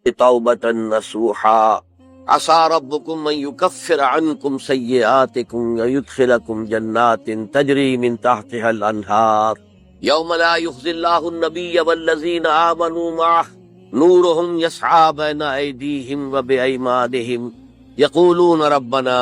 توبة نصوحا عسى ربكم أن يكفر عنكم سيئاتكم ويدخلكم جنات تجري من تحتها الأنهار يوم لا يخزي الله النبي والذين آمنوا معه نورهم يسعى بين أيديهم وبأيمانهم يقولون ربنا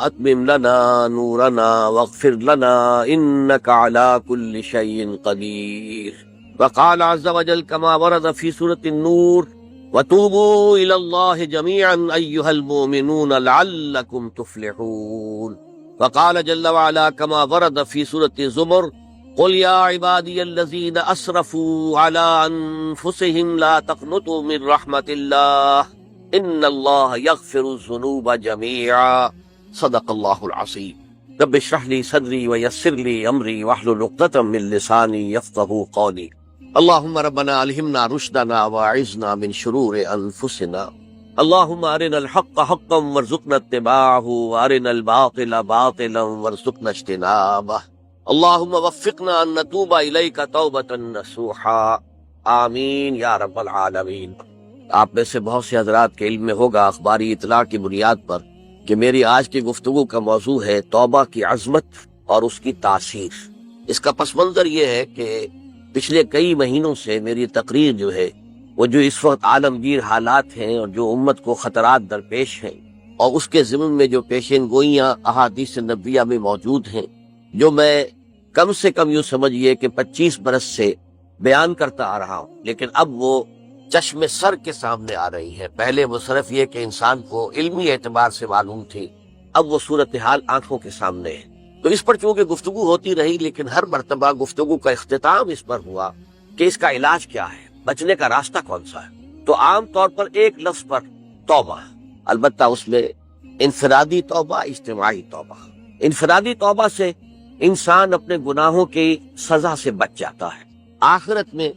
أتمم لنا نورنا واغفر لنا إنك على كل شيء قدير. وقال عز وجل كما ورد في سورة النور وتوبوا إلى الله جميعا أيها المؤمنون لعلكم تفلحون. وقال جل وعلا كما ورد في سورة الزمر قل يا عبادي الذين أسرفوا على أنفسهم لا تقنطوا من رحمة الله إن الله يغفر الذنوب جميعا صدق الله العظيم. رب اشرح لي صدري ويسر لي أمري واحلل عقدة من لساني يفقهوا قولي. اللهم ربنا ألهمنا رشدنا واعذنا من شرور أنفسنا. اللهم أرنا الحق حقا وارزقنا اتباعه وأرنا الباطل باطلا وارزقنا اجتنابه. اللهم وفقنا أن نتوب إليك توبة نصوحا آمین یا رب العالمین۔ آپ میں سے بہت سے حضرات کے علم میں ہوگا اخباری اطلاع کی بنیاد پر کہ میری آج کی گفتگو کا موضوع ہے توبہ کی عظمت اور اس کی تاثیر۔ اس کا پس منظر یہ ہے کہ پچھلے کئی مہینوں سے میری تقریر جو ہے وہ جو اس وقت عالمگیر حالات ہیں اور جو امت کو خطرات درپیش ہیں اور اس کے ضمن میں جو پیشین گوئیاں احادیث نبویہ میں موجود ہیں، جو میں کم سے کم یوں سمجھئے کہ 25 برس سے بیان کرتا آ رہا ہوں، لیکن اب وہ چشم سر کے سامنے آ رہی ہے۔ پہلے وہ صرف یہ کہ انسان کو علمی اعتبار سے معلوم تھی، اب وہ صورتحال آنکھوں کے سامنے ہے۔ تو اس پر چونکہ گفتگو ہوتی رہی، لیکن ہر مرتبہ گفتگو کا اختتام اس پر ہوا کہ اس کا علاج کیا ہے، بچنے کا راستہ کون سا ہے۔ تو عام طور پر ایک لفظ پر توبہ، البتہ اس میں انفرادی توبہ، اجتماعی توبہ۔ انفرادی توبہ سے انسان اپنے گناہوں کی سزا سے بچ جاتا ہے، آخرت میں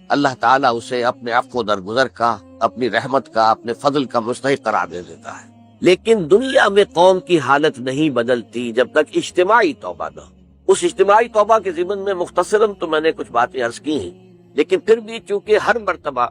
اللہ تعالیٰ اسے اپنے عفو و درگزر کا، اپنی رحمت کا، اپنے فضل کا مستحق قرار دے دیتا ہے۔ لیکن دنیا میں قوم کی حالت نہیں بدلتی جب تک اجتماعی توبہ نہ ہو۔ اس اجتماعی توبہ کے ضمن میں مختصراً تو میں نے کچھ باتیں عرض کی ہیں، لیکن پھر بھی چونکہ ہر مرتبہ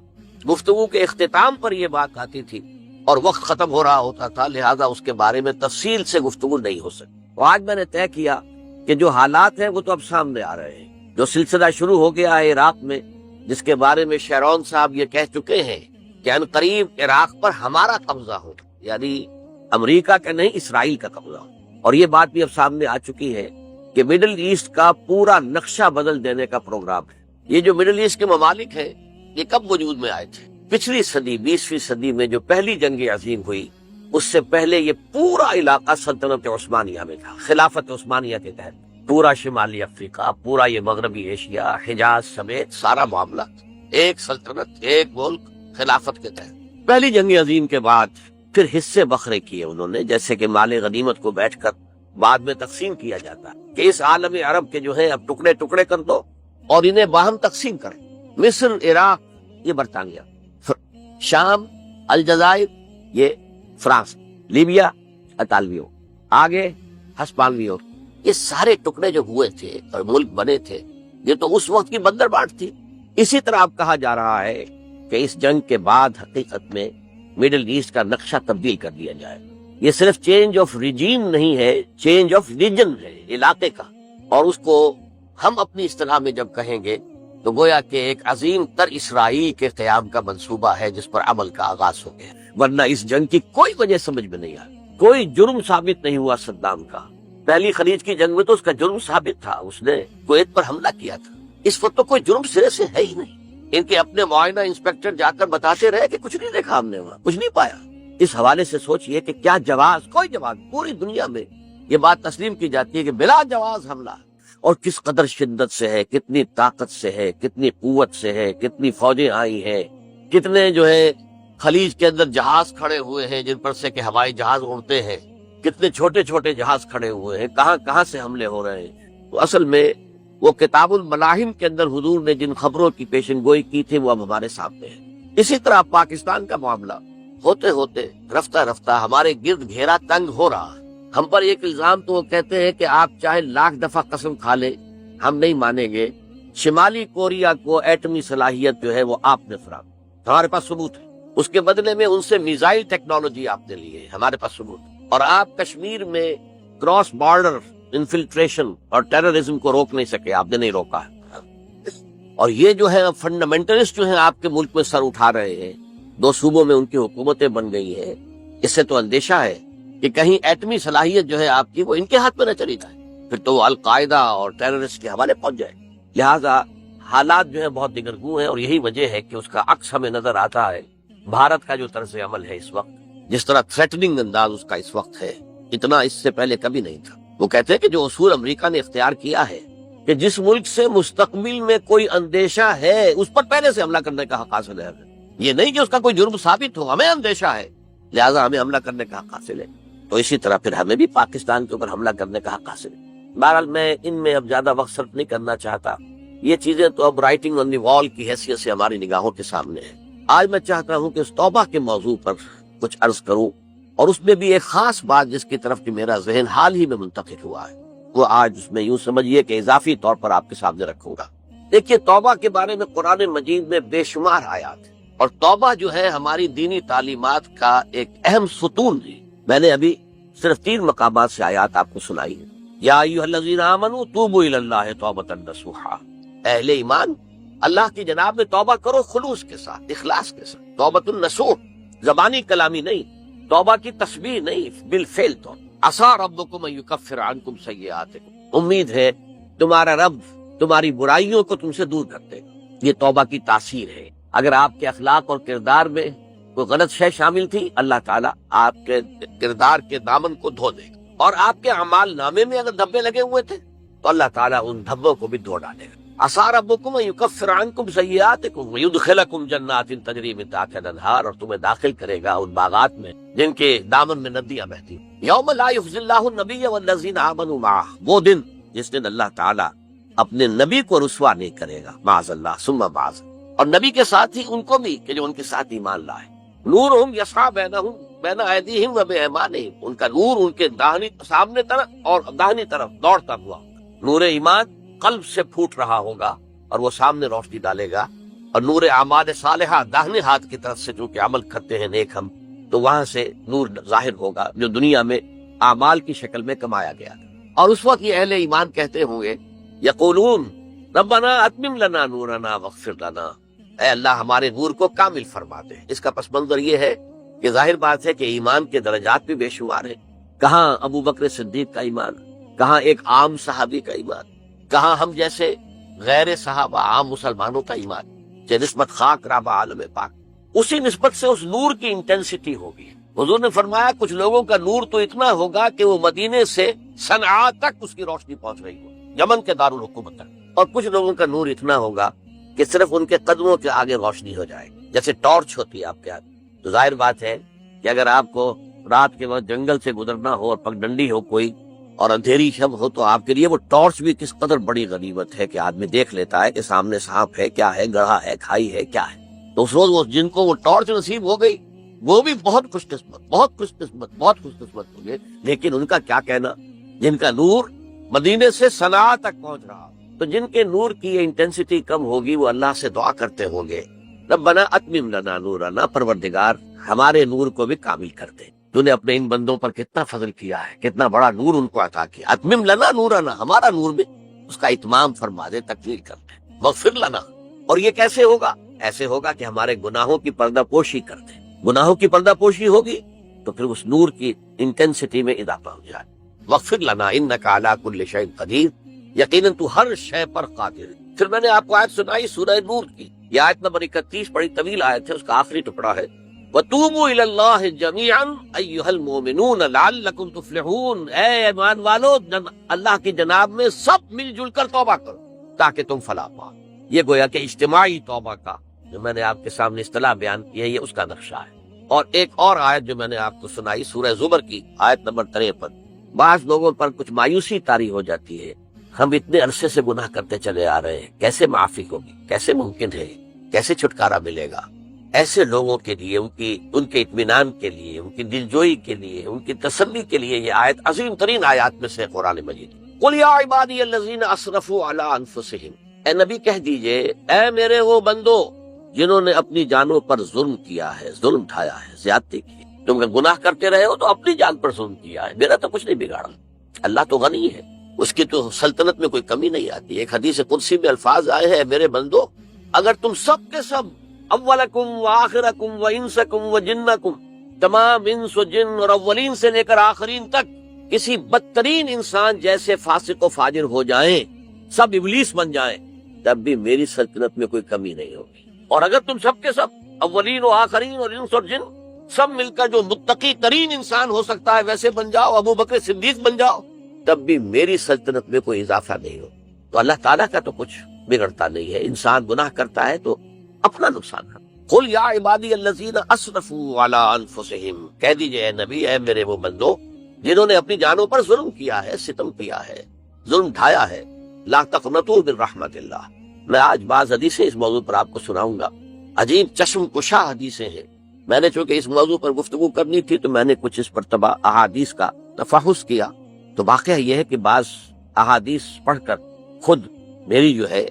گفتگو کے اختتام پر یہ بات آتی تھی اور وقت ختم ہو رہا ہوتا تھا، لہذا اس کے بارے میں تفصیل سے گفتگو نہیں ہو سکتی۔ اور آج میں نے طے کیا کہ جو حالات ہیں وہ تو اب سامنے آ رہے ہیں۔ جو سلسلہ شروع ہو گیا ہے عراق میں، جس کے بارے میں شیرون صاحب یہ کہہ چکے ہیں کہ ان قریب عراق پر ہمارا قبضہ ہو، یعنی امریکہ کا نہیں، اسرائیل کا قبضہ ہو۔ اور یہ بات بھی اب سامنے آ چکی ہے کہ مڈل ایسٹ کا پورا نقشہ بدل دینے کا پروگرام ہے۔ یہ جو مڈل ایسٹ کے ممالک ہیں، یہ کب وجود میں آئے تھے؟ پچھلی صدی، 20ویں صدی میں جو پہلی جنگ عظیم ہوئی، اس سے پہلے یہ پورا علاقہ سلطنت عثمانیہ میں تھا، خلافت عثمانیہ کے تحت۔ پورا شمالی افریقہ، پورا یہ مغربی ایشیا، حجاز سمیت سارا معاملہ ایک سلطنت، ایک ملک، خلافت کے تحت۔ پہلی جنگ عظیم کے بعد پھر حصے بکھرے کیے انہوں نے، جیسے کہ مال غنیمت کو بیٹھ کر بعد میں تقسیم کیا جاتا ہے کہ اس عالم عرب کے جو ہیں اب ٹکڑے ٹکڑے کر دو اور انہیں باہم تقسیم کریں۔ مصر، عراق یہ برطانیہ، شام، الجزائر یہ فرانس، لیبیا اطالویوں، آگے ہسپانویوں، یہ سارے ٹکڑے جو ہوئے تھے اور ملک بنے تھے، یہ تو اس وقت کی بندر بانٹ تھی۔ اسی طرح اب کہا جا رہا ہے کہ اس جنگ کے بعد حقیقت میں مڈل ایسٹ کا نقشہ تبدیل کر دیا جائے۔ یہ صرف چینج آف ریجیم نہیں ہے، چینج آف ریجن ہے، علاقے کا۔ اور اس کو ہم اپنی اصطلاح میں جب کہیں گے تو گویا کہ ایک عظیم تر اسرائیل کے قیام کا منصوبہ ہے جس پر عمل کا آغاز ہو گیا۔ ورنہ اس جنگ کی کوئی وجہ سمجھ میں نہیں آئی، کوئی جرم ثابت نہیں ہوا صدام کا۔ پہلی خلیج کی جنگ میں تو اس کا جرم ثابت تھا، اس نے کویت پر حملہ کیا تھا۔ اس وقت تو کوئی جرم سرے سے ہے ہی نہیں۔ ان کے اپنے معائنہ انسپیکٹر جا کر بتاتے رہے کہ کچھ نہیں دیکھا ہم نے، وہاں کچھ نہیں پایا۔ اس حوالے سے سوچئے کہ کیا جواز، کوئی جواز پوری دنیا میں یہ بات تسلیم کی جاتی ہے کہ بلا جواز حملہ، اور کس قدر شدت سے ہے، کتنی طاقت سے ہے، کتنی قوت سے ہے، کتنی فوجیں آئی ہیں، کتنے جو ہے خلیج کے اندر جہاز کھڑے ہوئے ہیں جن پر سے کہ ہوائی جہاز اڑتے ہیں، کتنے چھوٹے چھوٹے جہاز کھڑے ہوئے ہیں، کہاں کہاں سے حملے ہو رہے ہیں۔ تو اصل میں وہ کتاب الملاحم کے اندر حضور نے جن خبروں کی پیشن گوئی کی تھی وہ اب ہمارے سامنے ہے۔ اسی طرح پاکستان کا معاملہ ہوتے ہوتے رفتہ رفتہ ہمارے گرد گھیرا تنگ ہو رہا۔ ہم پر ایک الزام تو وہ کہتے ہیں کہ آپ چاہے لاکھ دفعہ قسم کھا لیں ہم نہیں مانیں گے، شمالی کوریا کو ایٹمی صلاحیت جو ہے وہ آپ نے فراہم، ہمارے پاس ثبوت ہے۔ اس کے بدلے میں ان سے میزائل ٹیکنالوجی آپ نے لی ہے، ہمارے پاس ثبوت، اور آپ کشمیر میں کراس بارڈر انفلٹریشن اور ٹیررزم کو روک نہیں سکے، آپ نے نہیں روکا ہے۔ اور یہ جو ہے فنڈامنٹلسٹ جو ہیں آپ کے ملک میں سر اٹھا رہے ہیں، 2 صوبوں میں ان کی حکومتیں بن گئی ہیں، اس سے تو اندیشہ ہے کہ کہیں ایٹمی صلاحیت جو ہے آپ کی وہ ان کے ہاتھ میں نہ چلی جائے، پھر تو وہ القاعدہ اور ٹیررسٹ کے حوالے پہنچ جائے۔ لہٰذا حالات جو ہے بہت دگرگوں ہیں، اور یہی وجہ ہے کہ اس کا عکس ہمیں نظر آتا ہے۔ بھارت کا جو طرز عمل ہے اس وقت، جس طرح تھریٹننگ انداز اس کا اس وقت ہے، اتنا اس سے پہلے کبھی نہیں تھا۔ وہ کہتے ہیں کہ جو اصول امریکہ نے اختیار کیا ہے کہ جس ملک سے مستقبل میں کوئی اندیشہ ہے اس پر پہلے سے حملہ کرنے کا حق حاصل ہے، یہ نہیں کہ اس کا کوئی جرم ثابت ہو، ہمیں اندیشہ ہے لہٰذا ہمیں حملہ کرنے کا حق حاصل ہے، تو اسی طرح پھر ہمیں بھی پاکستان کے اوپر حملہ کرنے کا حق حاصل ہے۔ بہرحال میں ان میں اب زیادہ وقت صرف نہیں کرنا چاہتا، یہ چیزیں تو اب رائٹنگ آن دی وال کی حیثیت سے ہماری نگاہوں کے سامنے ہے۔ آج میں چاہتا ہوں کہ اس توبہ کے موضوع پر کچھ عرض کروں، اور اس میں بھی ایک خاص بات جس کی طرف کہ میرا ذہن حال ہی میں منتقل ہوا ہے، وہ آج اس میں یوں سمجھیے کہ اضافی طور پر آپ کے سامنے رکھوں گا۔ دیکھیے، توبہ کے بارے میں قرآن مجید میں بے شمار آیات ہیں، اور توبہ جو ہے ہماری دینی تعلیمات کا ایک اہم ستون ہے۔ میں نے ابھی صرف 3 مقامات سے آیات آپ کو سنائی ہیں۔ یا ایھا الذین آمنوا توبوا الی اللہ توبۃ نصوحا، اہل ایمان اللہ کی جناب میں توبہ کرو خلوص کے ساتھ، اخلاص کے ساتھ۔ توبۃ النصوح، زبانی کلامی نہیں، توبہ کی تسبیح نہیں، بالفعل تو عسیٰ ربکم ان یکفر عنکم سیئاتکم، امید ہے تمہارا رب تمہاری برائیوں کو تم سے دور کر دے گا۔ یہ توبہ کی تاثیر ہے۔ اگر آپ کے اخلاق اور کردار میں کوئی غلط شے شامل تھی، اللہ تعالیٰ آپ کے کردار کے دامن کو دھو دے گا، اور آپ کے اعمال نامے میں اگر دھبے لگے ہوئے تھے تو اللہ تعالیٰ ان دھبوں کو بھی دھو ڈالے گا۔ عسیٰ ربکم ان یکفر عنکم سیئاتکم ویدخلکم جنات تجری من تحتہا الانہار، اور تمہیں داخل کرے گا ان باغات میں جن کے دامن میں ندیاں بہتی ہیں۔ یوم لا یخزی اللہ النبی والذین آمنوا معہ، وہ دن جس دن اللہ تعالیٰ اپنے نبی کو رسوا نہیں کرے گا، معاذ اللہ ثم معاذ، اور نبی کے ساتھ ہی ان کو بھی کہ جو ان کے ساتھ ایمان لائے۔ نورہم یسعی بین ایدیہم و بایمانہم، ان کا نور ان کے سامنے طرف اور داہنی طرف دوڑتا ہوا، نور ایمان قلب سے پھوٹ رہا ہوگا اور وہ سامنے روشنی ڈالے گا، اور نور اعمال صالحہ داہنے ہاتھ کی طرف سے جو کہ عمل کرتے ہیں نیک ہم، تو وہاں سے نور ظاہر ہوگا جو دنیا میں اعمال کی شکل میں کمایا گیا تھا۔ اور اس وقت یہ اہل ایمان کہتے ہوں گے، یقولون ربنا اتمم لنا نورنا واغفر لنا، اے اللہ ہمارے نور کو کامل فرما دے۔ اس کا پس منظر یہ ہے کہ ظاہر بات ہے کہ ایمان کے درجات بھی بے شمار ہیں۔ کہاں ابو بکر صدیق کا ایمان، کہاں ایک عام صحابی کا ایمان، کہاں ہم جیسے غیر صحابہ عام مسلمانوں کا ایمان، کہ نسبت خاک رابع عالم پاک، اسی نسبت سے اس نور کی انٹینسٹی ہوگی۔ حضور نے فرمایا کچھ لوگوں کا نور تو اتنا ہوگا کہ وہ مدینے سے صنعاء تک اس کی روشنی پہنچ رہی ہو، یمن کے دارالحکومت تک، اور کچھ لوگوں کا نور اتنا ہوگا کہ صرف ان کے قدموں کے آگے روشنی ہو جائے، جیسے ٹارچ ہوتی ہے آپ کے ہاتھ۔ تو ظاہر بات ہے کہ اگر آپ کو رات کے وقت جنگل سے گزرنا ہو اور پگڈنڈی ہو کوئی اور اندھیری شب ہو، تو آپ کے لیے وہ ٹارچ بھی کس قدر بڑی غنیمت ہے کہ آدمی دیکھ لیتا ہے کہ سامنے سانپ ہے، کیا ہے، گڑھا ہے، کھائی ہے، کیا ہے۔ تو اس روز وہ جن کو وہ ٹارچ نصیب ہو گئی وہ بھی بہت خوش قسمت، بہت خوش قسمت، بہت خوش قسمت ہوں گے۔ لیکن ان کا کیا کہنا جن کا نور مدینے سے صنعاء تک پہنچ رہا، تو جن کے نور کی یہ انٹینسٹی کم ہوگی وہ اللہ سے دعا کرتے ہوں گے، ربنا اتمم لنا نورنا، پروردگار ہمارے نور کو بھی کامل کر دے۔ تو نے اپنے ان بندوں پر کتنا فضل کیا ہے، کتنا بڑا نور ان کو عطا کیا۔ اتمم لنا نورنا، ہمارا نور بھی اس کا اتمام فرما دے، تکمیل کر دے۔ واغفر لنا، اور یہ کیسے ہوگا؟ ایسے ہوگا کہ ہمارے گناہوں کی پردہ پوشی کر دے۔ گناہوں کی پردہ پوشی ہوگی تو پھر اس نور کی انٹینسٹی میں اضافہ ہو جائے۔ واغفر لنا انک علی کل شیء قدیر، یقیناً تو ہر شے پر قادر ہے۔ پھر میں نے آپ کو آیت سنائی سورہ نور کی، یہ آیت نمبر 31، بڑی طویل آیت ہے، اس کا آخری ٹکڑا ہے، وَتُوبُوا إِلَى اللَّهِ جَمِيعًا أَيُّهَا الْمُؤْمِنُونَ لَعَلَّكُمْ تُفْلِحُونَ، اے ایمان والو اللہ کی جناب میں سب مل جل کر توبہ کرو تاکہ تم فلاح پاؤ۔ یہ گویا کہ اجتماعی توبہ کا جو میں نے آپ کے سامنے اصطلاح بیان کی ہے، یہ اس کا نقشہ ہے۔ اور ایک اور آیت جو میں نے آپ کو سنائی سورہ زمر کی آیت نمبر 53، بعض لوگوں پر کچھ مایوسی طاری ہو جاتی ہے، ہم اتنے عرصے سے گناہ کرتے چلے آ رہے ہیں، کیسے معافی ہوگی، کیسے ممکن ہے، کیسے چھٹکارا ملے گا؟ ایسے لوگوں کے لیے ان کے اطمینان کے لیے، ان کی دلجوئی کے لیے، ان کی تسلی کے لیے یہ آیت عظیم ترین آیات میں سے قرآن مجید۔ قل یا عبادی الذین اسرفوا علی انفسہم، اے نبی کہہ دیجئے اے میرے وہ بندو جنہوں نے اپنی جانوں پر ظلم کیا ہے، ظلم اٹھایا ہے، زیادتی کی. تم گناہ کرتے رہے ہو تو اپنی جان پر ظلم کیا ہے، میرا تو کچھ نہیں بگاڑا. اللہ تو غنی ہے، اس کی تو سلطنت میں کوئی کمی نہیں آتی. ایک حدیث قدسی میں الفاظ آئے ہیں، میرے بندو اگر تم سب کے سب اولکم و آخرکم و انسکم و جنکم، تمام انس و جن اور اولین سے لے کر آخرین تک کسی بدترین انسان جیسے فاسق و فاجر ہو جائیں، سب ابلیس بن جائیں، تب بھی میری سلطنت میں کوئی کمی نہیں ہوگی. اور اگر تم سب کے سب اولین و آخرین اور انس اور جن سب مل کر جو متقی ترین انسان ہو سکتا ہے ویسے بن جاؤ، ابو بکر صدیق بن جاؤ، تب بھی میری سلطنت میں کوئی اضافہ نہیں ہو. تو اللہ تعالیٰ کا تو کچھ بگڑتا نہیں ہے. انسان گناہ کرتا ہے تو اپنا نقصان ہے. قل یا عبادی الذین اسرفوا علی انفسہم، کہہ دیجئے اے نبی، اے میرے وہ بندو جنہوں نے اپنی جانوں پر ظلم کیا ہے، ستم کیا ہے، ظلم اٹھایا ہے، لا تقنطوا من رحمت اللہ. میں آج بعض حدیثیں اس موضوع پر آپ کو سناؤں گا. عجیب چشم کشا حدیثیں ہیں. میں نے چونکہ اس موضوع پر گفتگو کرنی تھی تو میں نے کچھ اس مرتبہ احادیث کا تفحص کیا. تو واقعہ یہ ہے کہ بعض احادیث پڑھ کر خود میری جو ہے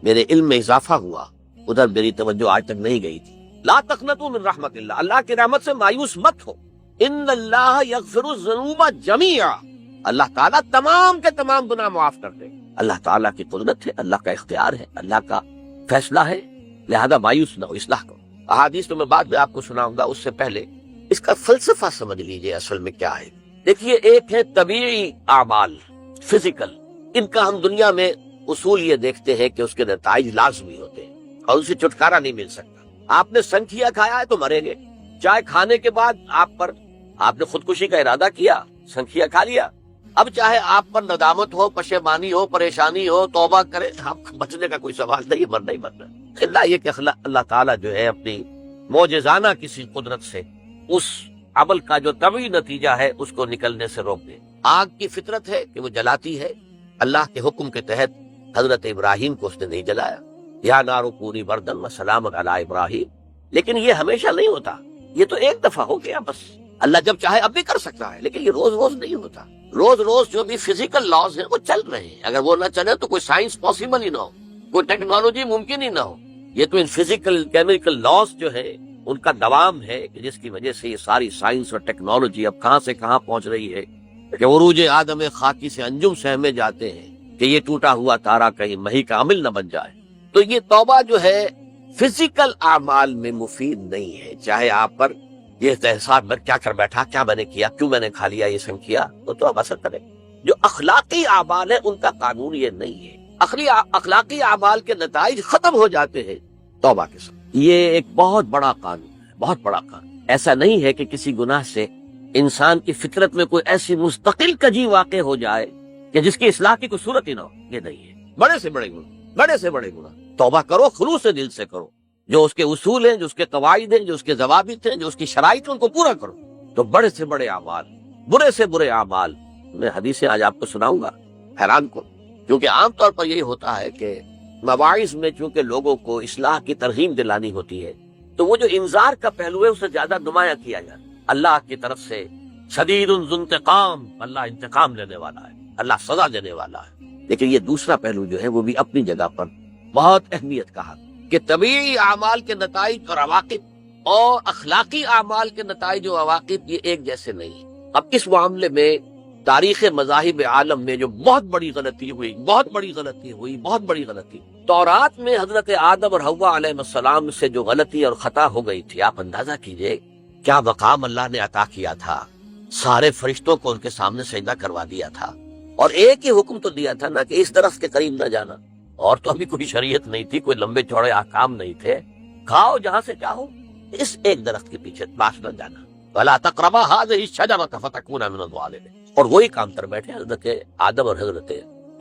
میرے علم میں اضافہ ہوا، ادھر میری توجہ آج تک نہیں گئی تھی. لا تقنطوا من رحمت اللہ، اللہ کی رحمت سے مایوس مت ہو. ان اللہ یغفر الذنوب جميعا، اللہ تعالیٰ تمام کے تمام گناہ معاف کر دے. اللہ تعالیٰ کی قدرت ہے، اللہ کا اختیار ہے، اللہ کا فیصلہ ہے، لہذا مایوس نہ ہو، اصلاح کرو. احادیث تو میں بعد میں آپ کو سناؤں گا، اس سے پہلے اس کا فلسفہ سمجھ لیجئے اصل میں کیا ہے. دیکھیے، ایک ہے طبیعی اعمال، فزیکل، ان کا ہم دنیا میں اصول یہ دیکھتے ہیں کہ اس کے نتائج لازمی ہوتے ہیں اور ان سے چھٹکارا نہیں مل سکتا. آپ نے سنکھیا کھایا ہے تو مریں گے. چائے کھانے کے بعد آپ نے خودکشی کا ارادہ کیا، سنکھیا کھا لیا، اب چاہے آپ پر ندامت ہو، پشیمانی ہو، پریشانی ہو، توبہ کرے، آپ کو بچنے کا کوئی سوال نہیں، مرنا ہی مرنا. اللہ یہ کہ اللہ تعالیٰ جو ہے اپنی معجزانہ کسی قدرت سے اس عمل کا جو طبعی نتیجہ ہے اس کو نکلنے سے روک دے. آگ کی فطرت ہے کہ وہ جلاتی ہے. اللہ کے حکم کے تحت حضرت ابراہیم کو اس نے نہیں جلایا، یا نارو کونی بردن وسلام علی ابراہیم. لیکن یہ ہمیشہ نہیں ہوتا، یہ تو ایک دفعہ ہو گیا بس. اللہ جب چاہے اب بھی کر سکتا ہے، لیکن یہ روز روز نہیں ہوتا. روز روز جو بھی فزیکل لاز ہیں وہ چل رہے ہیں. اگر وہ نہ چلے تو کوئی سائنس پاسبل ہی نہ ہو، کوئی ٹیکنالوجی ممکن ہی نہ ہو. یہ تو ان فزیکل کیمیکل لاز جو ہے ان کا دوام ہے کہ جس کی وجہ سے یہ ساری سائنس اور ٹیکنالوجی اب کہاں سے کہاں پہنچ رہی ہے کہ عروج آدم خاکی سے انجم سہمے جاتے ہیں کہ یہ ٹوٹا ہوا تارا کہیں مہی کا عمل نہ بن جائے. تو یہ توبہ جو ہے فزیکل اعمال میں مفید نہیں ہے. چاہے آپ پر یہ احساس میں کیا کر بیٹھا، کیا میں نے کیا، کیوں میں نے کھا لیا یہ سنکھیا، تو اب اثر کرے. جو اخلاقی اعمال ہے ان کا قانون یہ نہیں ہے. اخلاقی اعمال کے نتائج ختم ہو جاتے ہیں توبہ کے ساتھ. یہ ایک بہت بڑا قانون ہے، بہت بڑا قانون. ایسا نہیں ہے کہ کسی گناہ سے انسان کی فطرت میں کوئی ایسی مستقل کجی واقع ہو جائے کہ جس کی اصلاح کی کوئی صورت ہی نہ ہو. یہ نہیں ہے. بڑے سے بڑے گناہ، بڑے سے بڑے گناہ توبہ کرو، خلوص دل سے کرو. جو اس کے اصول ہیں، جو اس کے قواعد ہیں، جو اس کے ضوابط ہیں، جو اس کی شرائط ہیں، ان کو پورا کرو. تو بڑے سے بڑے اعمال، برے سے برے اعمال، میں حدیثیں آج آپ کو سناؤں گا، حیران کو. کیونکہ عام طور پر یہی ہوتا ہے کہ مواعظ میں چونکہ لوگوں کو اصلاح کی ترغیب دلانی ہوتی ہے تو وہ جو انذار کا پہلو ہے اسے زیادہ نمایاں کیا جاتا ہے. اللہ کی طرف سے شدید ذو انتقام، اللہ انتقام لینے والا ہے، اللہ سزا دینے والا ہے. لیکن یہ دوسرا پہلو جو ہے وہ بھی اپنی جگہ پر بہت اہمیت کا حق کہ طبیعی اعمال کے نتائج اور عواقب اور اخلاقی اعمال کے نتائج و عواقب یہ ایک جیسے نہیں. اب اس معاملے میں تاریخ مذاہب عالم میں جو بہت بڑی غلطی ہوئی، تورات میں حضرت آدم اور حوا علیہ السلام سے جو غلطی اور خطا ہو گئی تھی، آپ اندازہ کیجئے کیا مقام اللہ نے عطا کیا تھا. سارے فرشتوں کو ان کے سامنے سجدہ کروا دیا تھا اور ایک ہی حکم تو دیا تھا نا کہ اس درخت کے قریب نہ جانا. اور تو ابھی کوئی شریعت نہیں تھی، کوئی لمبے چوڑے احکام نہیں تھے. کھاؤ جہاں سے چاہو، اس ایک درخت کے پیچھے پاس نہ جانا. وَلَا تَقْرَبَا هَٰذِهِ الشَّجَرَةَ فَتَكُونَا مِنَ الظَّالِمِينَ. اور وہی کام کر بیٹھے حضرت آدم اور حضرت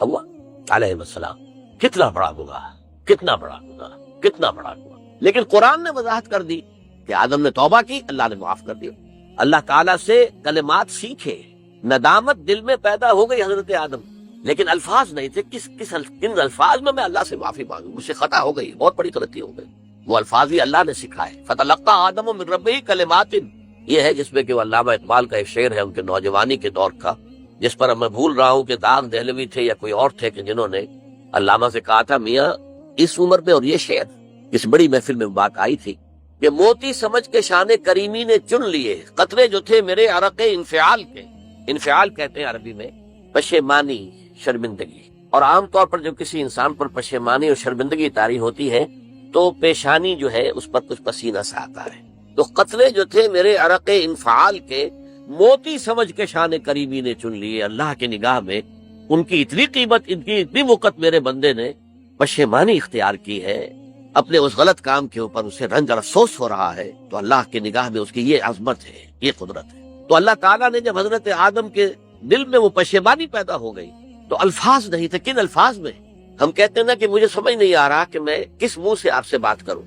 حوا علیہ السلام. کتنا بڑا گناہ، کتنا بڑا گناہ، کتنا بڑا گناہ. لیکن قرآن نے وضاحت کر دی کہ آدم نے توبہ کی، اللہ نے معاف کر دیا. اللہ تعالیٰ سے کلمات سیکھے، ندامت دل میں پیدا ہو گئی حضرت آدم، لیکن الفاظ نہیں تھے. کن الفاظ میں اللہ سے معافی مانگوں، مجھ سے خطا ہو گئی، بہت بڑی غلطی ہو گئی. وہ الفاظ ہی اللہ نے سکھائے. فَتَلَقَّىٰ آدَمُ مِن رَبِّهِ کَلِمَاتٍ. یہ ہے جس میں کہ وہ علامہ اقبال کا ایک شعر ہے ان کے نوجوانی کے دور کا، جس پر میں بھول رہا ہوں کہ داغ دہلوی تھے یا کوئی اور تھے کہ جنہوں نے علامہ سے کہا تھا میاں اس عمر میں اور یہ شعر اس بڑی محفل میں بات آئی تھی کہ موتی سمجھ کے شان کریمی نے چن لیے قطرے جو تھے میرے عرق انفعال کے. انفعال کہتے ہیں عربی میں پشیمانی، شرمندگی. اور عام طور پر جب کسی انسان پر پشیمانی اور شرمندگی طاری ہوتی ہے تو پیشانی جو ہے اس پر کچھ پسینہ سا آتا ہے. تو قطرے جو تھے میرے عرق انفعال کے موتی سمجھ کے شان کریمی نے چن لیے. اللہ کی نگاہ میں ان کی اتنی قیمت، ان کی اتنی وقت میرے بندے نے پشیمانی اختیار کی ہے، اپنے اس غلط کام کے اوپر اسے رنج اور افسوس ہو رہا ہے، تو اللہ کی نگاہ میں اس کی یہ عظمت ہے، یہ قدرت ہے. تو اللہ تعالیٰ نے جب حضرت آدم کے دل میں وہ پشیمانی پیدا ہو گئی تو الفاظ نہیں تھے. کن الفاظ میں؟ ہم کہتے ہیں نا کہ مجھے سمجھ نہیں آ رہا کہ میں کس منہ سے آپ سے بات کروں،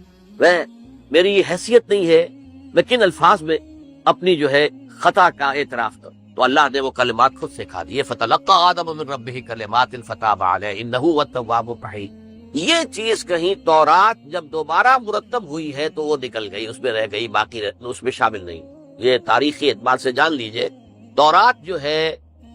میری یہ حیثیت نہیں ہے میں کن الفاظ میں اپنی جو ہے خطا کا اعتراف کروں. تو اللہ نے وہ کلمات خود سکھا دیے. فَتَلَقَّى آدَمُ مِن رَبِّهِ كَلِمَاتٍ فَتَابَ عَلَيْهِ إِنَّهُ هُوَ التَّوَّابُ الرَّحِيمُ. یہ چیز کہیں تورات جب دوبارہ مرتب ہوئی ہے تو وہ نکل گئی، اس میں رہ گئی، باقی اس میں شامل نہیں. یہ تاریخی اعتبار سے جان لیجئے، تورات جو ہے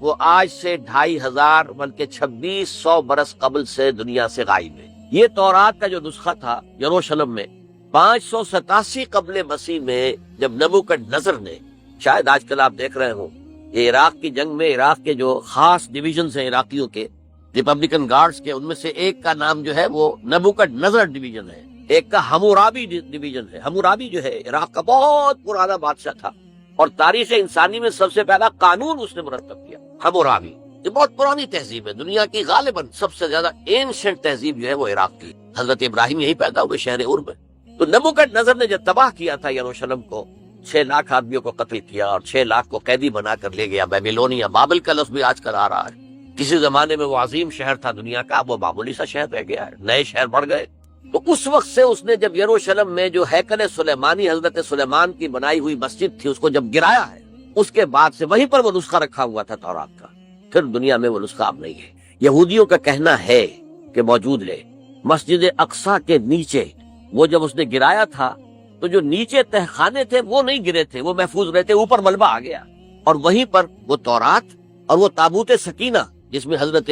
وہ آج سے 2500 بلکہ 2600 برس قبل سے دنیا سے غائب ہے. یہ تورات کا جو نسخہ تھا یروشلم میں 587 قبل مسیح میں جب نبوکدنضر نے، شاید آج کل آپ دیکھ رہے ہوں، یہ عراق کی جنگ میں عراق کے جو خاص ڈویژنز ہیں عراقیوں کے، ریپبلکن گارڈز کے، ان میں سے ایک کا نام جو ہے وہ نبوکدنضر ڈویژن ہے، ایک کا حمورابی ڈویژن ہے. حمورابی جو ہے عراق کا بہت پرانا بادشاہ تھا اور تاریخ انسانی میں سب سے پہلا قانون اس نے مرتب کیا. حمورابی یہ بہت پرانی تہذیب ہے، دنیا کی غالباً سب سے زیادہ اینشنٹ تہذیب جو ہے وہ عراق کی. حضرت ابراہیم یہی پیدا ہوئے شہر ار میں. تو نبوکدنضر نے جب تباہ کیا تھا یروشلم کو، 6 لاکھ آدمیوں کو قتل کیا اور 6 لاکھ کو قیدی بنا کر لے گیا بیبیلونیا. بابل کا لفظ بھی آج کل آ رہا ہے. کسی زمانے میں وہ عظیم شہر تھا دنیا کا، اب وہ معمولی سا شہر رہ گیا ہے، نئے شہر بڑھ گئے. تو اس وقت سے اس نے جب یروشلم میں جو ہیکل سلیمانی حضرت سلیمان کی بنائی ہوئی مسجد تھی اس کو جب گرایا ہے، اس کے بعد سے وہیں پر وہ نسخہ رکھا ہوا تھا تورات کا. پھر دنیا میں وہ نسخہ اب نہیں ہے. یہودیوں کا کہنا ہے کہ موجود ہے مسجد اقصی کے نیچے. وہ جب اس نے گرایا تھا تو جو نیچے تہخانے تھے وہ نہیں گرے تھے، وہ محفوظ رہتے، اوپر ملبہ آ گیا اور وہیں پر وہ تورات اور وہ تابوت سکینہ جس میں حضرت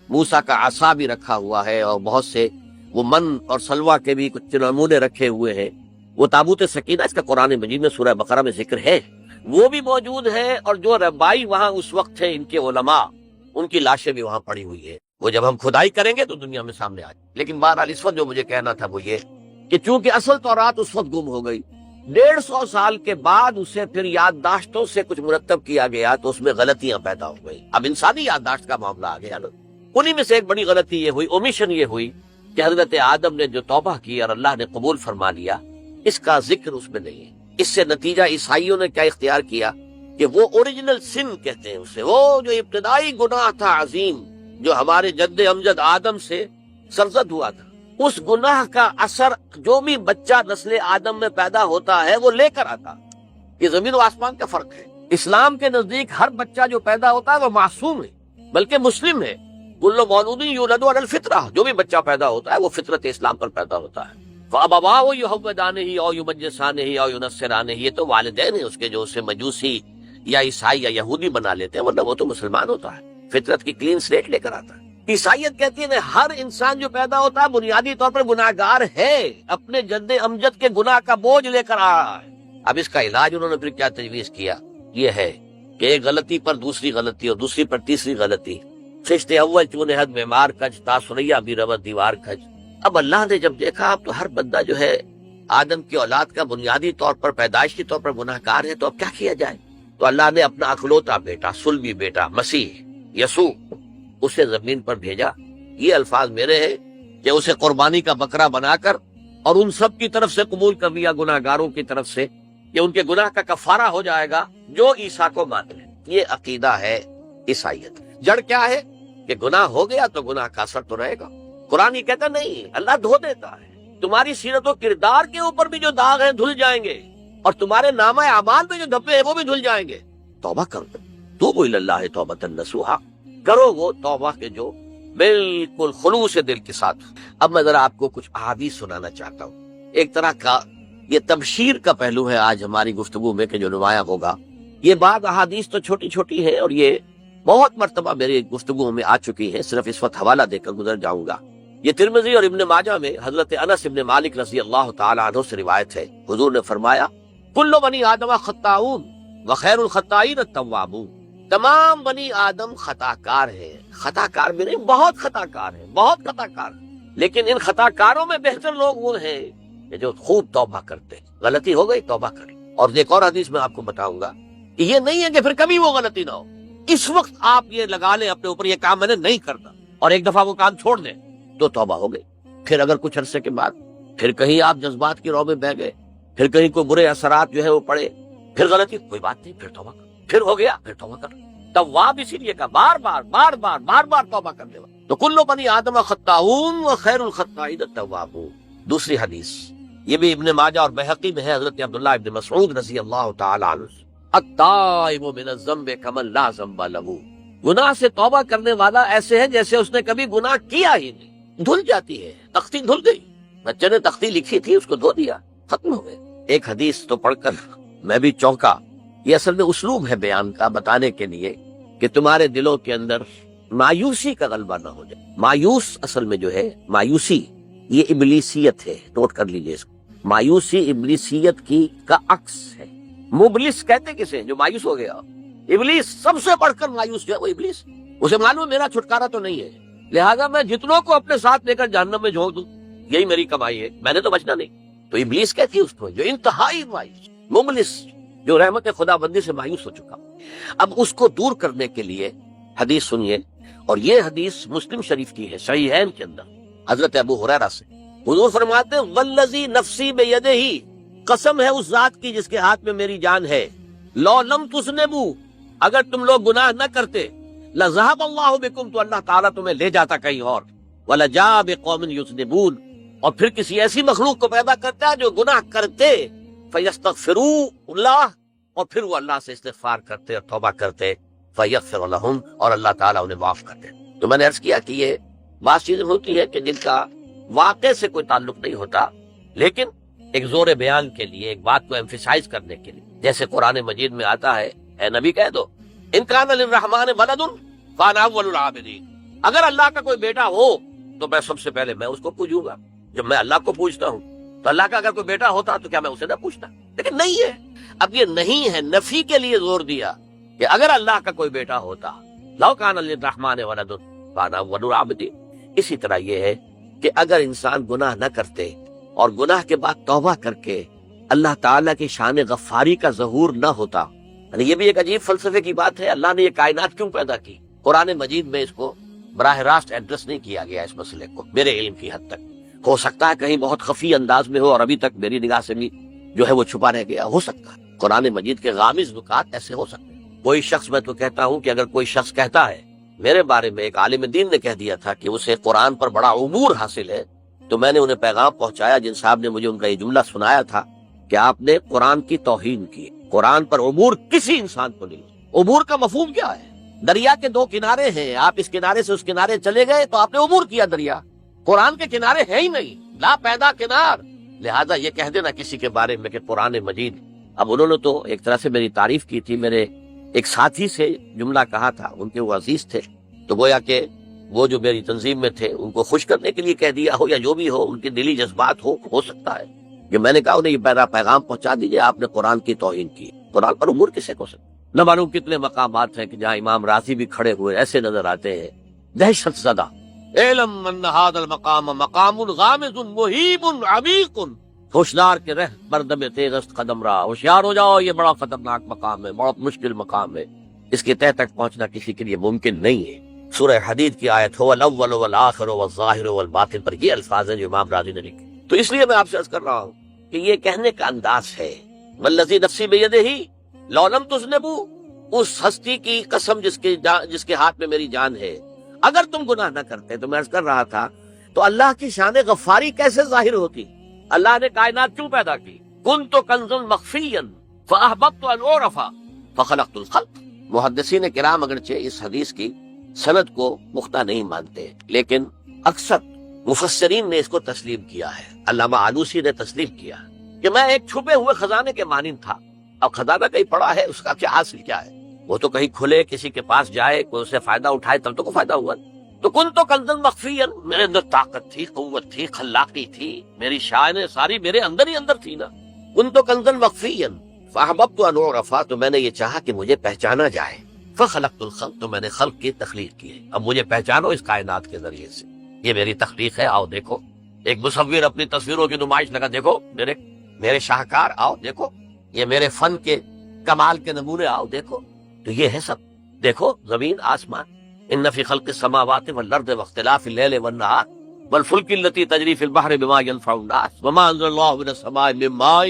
موسیٰ کا عصا بھی رکھا ہوا ہے اور بہت سے وہ من اور سلوہ کے بھی کچھ نمونے رکھے ہوئے ہیں، وہ تابوت سکینہ اس کا قرآن مجید میں سورہ بقرہ میں ذکر ہے، وہ بھی موجود ہے. اور جو ربائی وہاں اس وقت تھے ان کے علماء، ان کی لاشیں بھی وہاں پڑی ہوئی ہے. وہ جب ہم کھدائی کریں گے تو دنیا میں سامنے آ جائے. لیکن بہرحال اس وقت جو مجھے کہنا تھا وہ یہ کہ چونکہ اصل تورات اس وقت گم ہو گئی، 150 سال کے بعد اسے پھر یادداشتوں سے کچھ مرتب کیا گیا تو اس میں غلطیاں پیدا ہو گئی. اب انسانی یادداشت کا معاملہ آ گیا نا. انہی میں سے ایک بڑی غلطی یہ ہوئی، اومیشن یہ ہوئی کہ حضرت آدم نے جو توبہ کی اور اللہ نے قبول فرما لیا، اس کا ذکر اس میں نہیں ہے. اس سے نتیجہ عیسائیوں نے کیا اختیار کیا کہ وہ اوریجنل سن کہتے ہیں اسے، وہ جو ابتدائی گناہ تھا عظیم جو ہمارے جد امجد آدم سے سرزد ہوا تھا، اس گناہ کا اثر جو بھی بچہ نسل آدم میں پیدا ہوتا ہے وہ لے کر آتا. یہ زمین و آسمان کا فرق ہے. اسلام کے نزدیک ہر بچہ جو پیدا ہوتا ہے وہ معصوم ہے بلکہ مسلم ہے. کل مولود یولد علی الفطرہ، جو بھی بچہ پیدا ہوتا ہے وہ فطرت اسلام پر پیدا ہوتا ہے. فَأَبَوَاهُ يُهَوِّدَانِهِ أَوْ يُمَجِّسَانِهِ أَوْ يُنَصِّرَانِهِ، یہ تو والدین ہیں اس کے جو اسے مجوسی یا عیسائی یا یہودی بنا لیتے ہیں، ورنہ وہ تو مسلمان ہوتا ہے، فطرت کی کلین سلیٹ لے کر آتا ہے. عیسائیت کہتی ہے کہ ہر انسان جو پیدا ہوتا ہے بنیادی طور پر گناہگار ہے، اپنے جد امجد کے گناہ کا بوجھ لے کر آ رہا ہے. اب اس کا علاج انہوں نے پھر کیا تجویز کیا، یہ ہے کہ ایک غلطی پر دوسری غلطی اور دوسری پر تیسری غلطی. خشت اول چون حد معمار کج، تاسریا بھی رود دیوار کج. اب اللہ نے جب دیکھا اب تو ہر بندہ جو ہے آدم کی اولاد کا بنیادی طور پر پیدائشی طور پر گناہگار ہے، تو اب کیا کیا جائے؟ تو اللہ نے اپنا اکلوتا بیٹا، صلبی بیٹا مسیح یسوع اسے زمین پر بھیجا. یہ الفاظ میرے ہیں کہ اسے قربانی کا بکرا بنا کر اور ان سب کی طرف سے قبول کر لیا، گناہگاروں کی طرف سے، کہ ان کے گناہ کا کفارہ ہو جائے گا جو عیسیٰ کو مان لے. یہ عقیدہ ہے عیسائیت. جڑ کیا ہے کہ گناہ ہو گیا تو گناہ کا اثر تو رہے گا. قرآن یہ کہتا نہیں، اللہ دھو دیتا ہے. تمہاری سیرت و کردار کے اوپر بھی جو داغ ہیں دھل جائیں گے اور تمہارے نامہ اعمال میں جو دھبے ہیں وہ بھی دھل جائیں گے. توبہ کرو، توبوا الی اللہ توبۃ نصوحا، کرو وہ توبہ کے جو بالکل خلوص دل کے ساتھ. اب میں ذرا آپ کو کچھ احادیث سنانا چاہتا ہوں. ایک طرح کا یہ تبشیر کا پہلو ہے آج ہماری گفتگو میں کہ جو نمایاں ہوگا. یہ بعض احادیث تو چھوٹی چھوٹی ہے اور یہ بہت مرتبہ میری گفتگو میں آ چکی ہے، صرف اس وقت حوالہ دے کر گزر جاؤں گا. یہ ترمذی اور ابن ماجہ میں حضرت انس ابن مالک رضی اللہ تعالی عنہ سے روایت ہے، حضور نے فرمایا کل بنی آدم خطاؤن وخیر الخطائین التوابون، تمام بنی آدم خطا کار ہیں، خطا کار بھی نہیں، بہت خطا کار ہیں، بہت خطا کار، لیکن ان خطا کاروں میں بہتر لوگ وہ ہیں کہ جو خوب توبہ کرتے ہیں، غلطی ہو گئی توبہ کریں۔ اور ایک اور حدیث میں آپ کو بتاؤں گا کہ یہ نہیں ہے کہ پھر کبھی وہ غلطی نہ ہو، اس وقت آپ یہ لگا لیں اپنے اوپر یہ کام میں نے نہیں کرنا، اور ایک دفعہ وہ کام چھوڑ دیں تو توبہ ہو گئی۔ پھر اگر کچھ عرصے کے بعد پھر کہیں آپ جذبات کی رو میں بہ گئے، پھر کہیں کوئی برے اثرات جو ہے وہ پڑے، پھر غلطی، کوئی بات نہیں، پھر توبہ کر، پھر ہو گیا پھر توبہ کر۔ تواب اسی لیے کہا بار بار توبہ کرنے والا۔ تو کل بنی آدم خطاؤن وخیر الخطائین التوابون۔ دوسری حدیث یہ بھی ابن ماجہ اور بہقی میں ہے، حضرت عبداللہ ابن مسعود رضی اللہ تعالی عنہ، التائب من الذنب کمن لا ذنب له، گناہ سے توبہ کرنے والا ایسے ہے جیسے اس نے کبھی گناہ کیا ہی نہیں۔ دھل جاتی ہے، تختی دھل گئی، بچے نے تختی لکھی تھی اس کو دھو دیا، ختم ہو گئے۔ ایک حدیث تو پڑھ کر میں بھی چونکا، یہ اصل میں اسلوب ہے بیان کا، بتانے کے لیے کہ تمہارے دلوں کے اندر مایوسی کا غلبہ نہ ہو جائے۔ مایوس اصل میں جو ہے مایوسی یہ ابلیسیت ہے، نوٹ کر لیجئے اس کو۔ مایوسی ابلیسیت کی کا عکس ہے۔ مبلس کہتے کسے جو مایوس ہو گیا؟ ابلیس سب سے بڑھ کر مایوس جو ہے وہ ابلیس، اسے معلوم میرا چھٹکارا تو نہیں ہے، لہذا میں جتنوں کو اپنے ساتھ لے کر جہنم میں جھونک دوں یہی میری کمائی ہے، میں نے تو بچنا نہیں۔ تو ابلیس کہتی ہے اس کو جو انتہائی مایوس، مبلس، جو رحمت خدا بندی سے مایوس ہو چکا۔ اب اس کو دور کرنے کے لیے حدیث سنیے، اور یہ حدیث مسلم شریف کی ہے، صحیحین کے اندر، حضرت ابو ہریرہ سے۔ حضور فرماتے ہیں والذی نفسی بیدہ، قسم ہے اس ذات کی جس کے ہاتھ میں میری جان ہے، لو لم تذنبوا، اگر تم لوگ گناہ نہ کرتے، لذهب اللہ بکم، تو اللہ تعالیٰ تمہیں لے جاتا کہیں اور، ولجاء بقوم یذنبون، اور پھر کسی ایسی مخلوق کو پیدا کرتا ہے جو گناہ کرتے، فیستغفروا اللہ، اور پھر وہ اللہ سے استغفار کرتے اور توبہ کرتے، فیغفر لہم، اور اللہ تعالیٰ انہیں معاف کرتے۔ تو میں نے عرض کیا کہ یہ بعض چیزیں ہوتی ہے کہ جن کا واقع سے کوئی تعلق نہیں ہوتا، لیکن ایک زور بیان کے لیے، ایک بات کو ایمفیسائز کرنے کے لیے، جیسے قرآن مجید میں آتا ہے، اے نبی کہہ دو ان کان للرحمن ولد فانا اول العابدین، اگر اللہ کا کوئی بیٹا ہو تو میں سب سے پہلے میں اس کو پوجوں گا۔ جب میں اللہ کو پوجتا ہوں تو اللہ کا اگر کوئی بیٹا ہوتا تو کیا میں اسے نہ پوچھتا؟ لیکن نہیں ہے۔ اب یہ نہیں ہے، نفی کے لیے زور دیا کہ اگر اللہ کا کوئی بیٹا ہوتا، لو کان للرحمن ولد فانا اول العابدین۔ اسی طرح یہ ہے کہ اگر انسان گناہ نہ کرتے اور گناہ کے بعد توبہ کر کے اللہ تعالیٰ کی شان غفاری کا ظہور نہ ہوتا، یعنی یہ بھی ایک عجیب فلسفے کی بات ہے، اللہ نے یہ کائنات کیوں پیدا کی؟ قرآن مجید میں اس کو براہ راست ایڈریس نہیں کیا گیا، اس مسئلے کو میرے علم کی حد تک۔ ہو سکتا ہے کہیں بہت خفی انداز میں ہو اور ابھی تک میری نگاہ سے بھی جو ہے وہ چھپا رہ گیا، ہو سکتا ہے قرآن مجید کے غامض نکات ایسے ہو سکتے ہیں۔ کوئی شخص، میں تو کہتا ہوں کہ اگر کوئی شخص کہتا ہے، میرے بارے میں ایک عالم دین نے کہہ دیا تھا کہ اسے قرآن پر بڑا عبور حاصل ہے، تو میں نے انہیں پیغام پہنچایا، جن صاحب نے مجھے ان کا یہ جملہ سنایا تھا کہ آپ نے قرآن کی توہین کی، قرآن پر عبور کسی انسان کو نہیں۔ عبور کا مفہوم کیا ہے؟ دریا کے دو کنارے ہیں، آپ اس کنارے سے اس کنارے چلے گئے تو آپ نے عبور کیا دریا۔ قرآن کے کنارے ہے ہی نہیں، لا پیدا کنار، لہذا یہ کہہ دینا کسی کے بارے میں کہ قرآن مجید۔ اب انہوں نے تو ایک طرح سے میری تعریف کی تھی، میرے ایک ساتھی سے جملہ کہا تھا، ان کے وہ عزیز تھے، تو گویا کہ وہ جو میری تنظیم میں تھے ان کو خوش کرنے کے لیے کہہ دیا ہو، یا جو بھی ہو، ان کے دلی جذبات ہو سکتا ہے کہ میں نے کہا انہیں یہ پیغام پہنچا دیجئے، آپ نے قرآن کی توہین کی۔ قرآن پر عبور کسے کو سکتا؟ نہ معلوم کتنے مقامات ہیں کہ جہاں امام راضی بھی کھڑے ہوئے ایسے نظر آتے ہیں، دہشت زدہ، اعلم ان ھذا المقام مقام غامض مہیب عمیق، ہوشیار کے رہ بردم تیغ است قدم را، ہوشیار ہو جاؤ، یہ بڑا خطرناک مقام ہے، بہت مشکل مقام ہے، اس کے تہ تک پہنچنا کسی کے لیے ممکن نہیں ہے۔ سورہ حدید کی آیت هو الاول والآخر والظاہر والباطن پر یہ الفاظ ہیں جو امام راضی نے لکھے۔ تو اس لیے میں آپ سے عرض کر رہا ہوں کہ یہ کہنے کا انداز ہے، والذی نفسی بیدہ لو لم تذنبوا، اس ہستی کی قسم جس کے ہاتھ میں میری جان ہے، اگر تم گناہ نہ کرتے، تو میں عرض کر رہا تھا تو اللہ کی شان غفاری کیسے ظاہر ہوتی؟ اللہ نے کائنات کیوں پیدا کی؟ کنت کنزا مخفیا فاحببت ان اعرف فخلقت الخلق۔ محدثین کرام اگرچہ اس حدیث کی سند کو پختہ نہیں مانتے، لیکن اکثر مفسرین نے اس کو تسلیم کیا ہے۔ علامہ آلوسی نے تسلیم کیا کہ میں ایک چھپے ہوئے خزانے کے مانند تھا۔ اب خزانہ کہیں پڑا ہے، اس کا کیا حاصل کیا ہے؟ وہ تو کہیں کھلے، کسی کے پاس جائے، کوئی اسے فائدہ اٹھائے تب تو کو فائدہ ہوا۔ تو کن تو کنزن مخفیا، میرے اندر طاقت تھی، قوت تھی، خلاقی تھی، میری شانیں ساری میرے اندر ہی اندر تھی نا. کن تو کنزن مخفیا فاحببت ان اعرف، تو میں نے یہ چاہا کہ مجھے پہچانا جائے. فخلقت الخلق، تو میں نے خلق کی تخلیق کی ہے. اب مجھے پہچانو اس کائنات کے ذریعے سے، یہ میری تخلیق ہے، آؤ دیکھو. ایک مصور اپنی تصویروں کی نمائش لگا، دیکھو میرے شاہکار، آؤ دیکھو یہ میرے فن کے کمال کے نمونے، آؤ دیکھو. تو یہ ہے سب، دیکھو زمین آسمان. ان فی خلق السماوات والارض واختلاف اللیل والنہار والفلک التی تجری فی البحر بما ينفع الناس وما انزل اللہ من السماء من ماء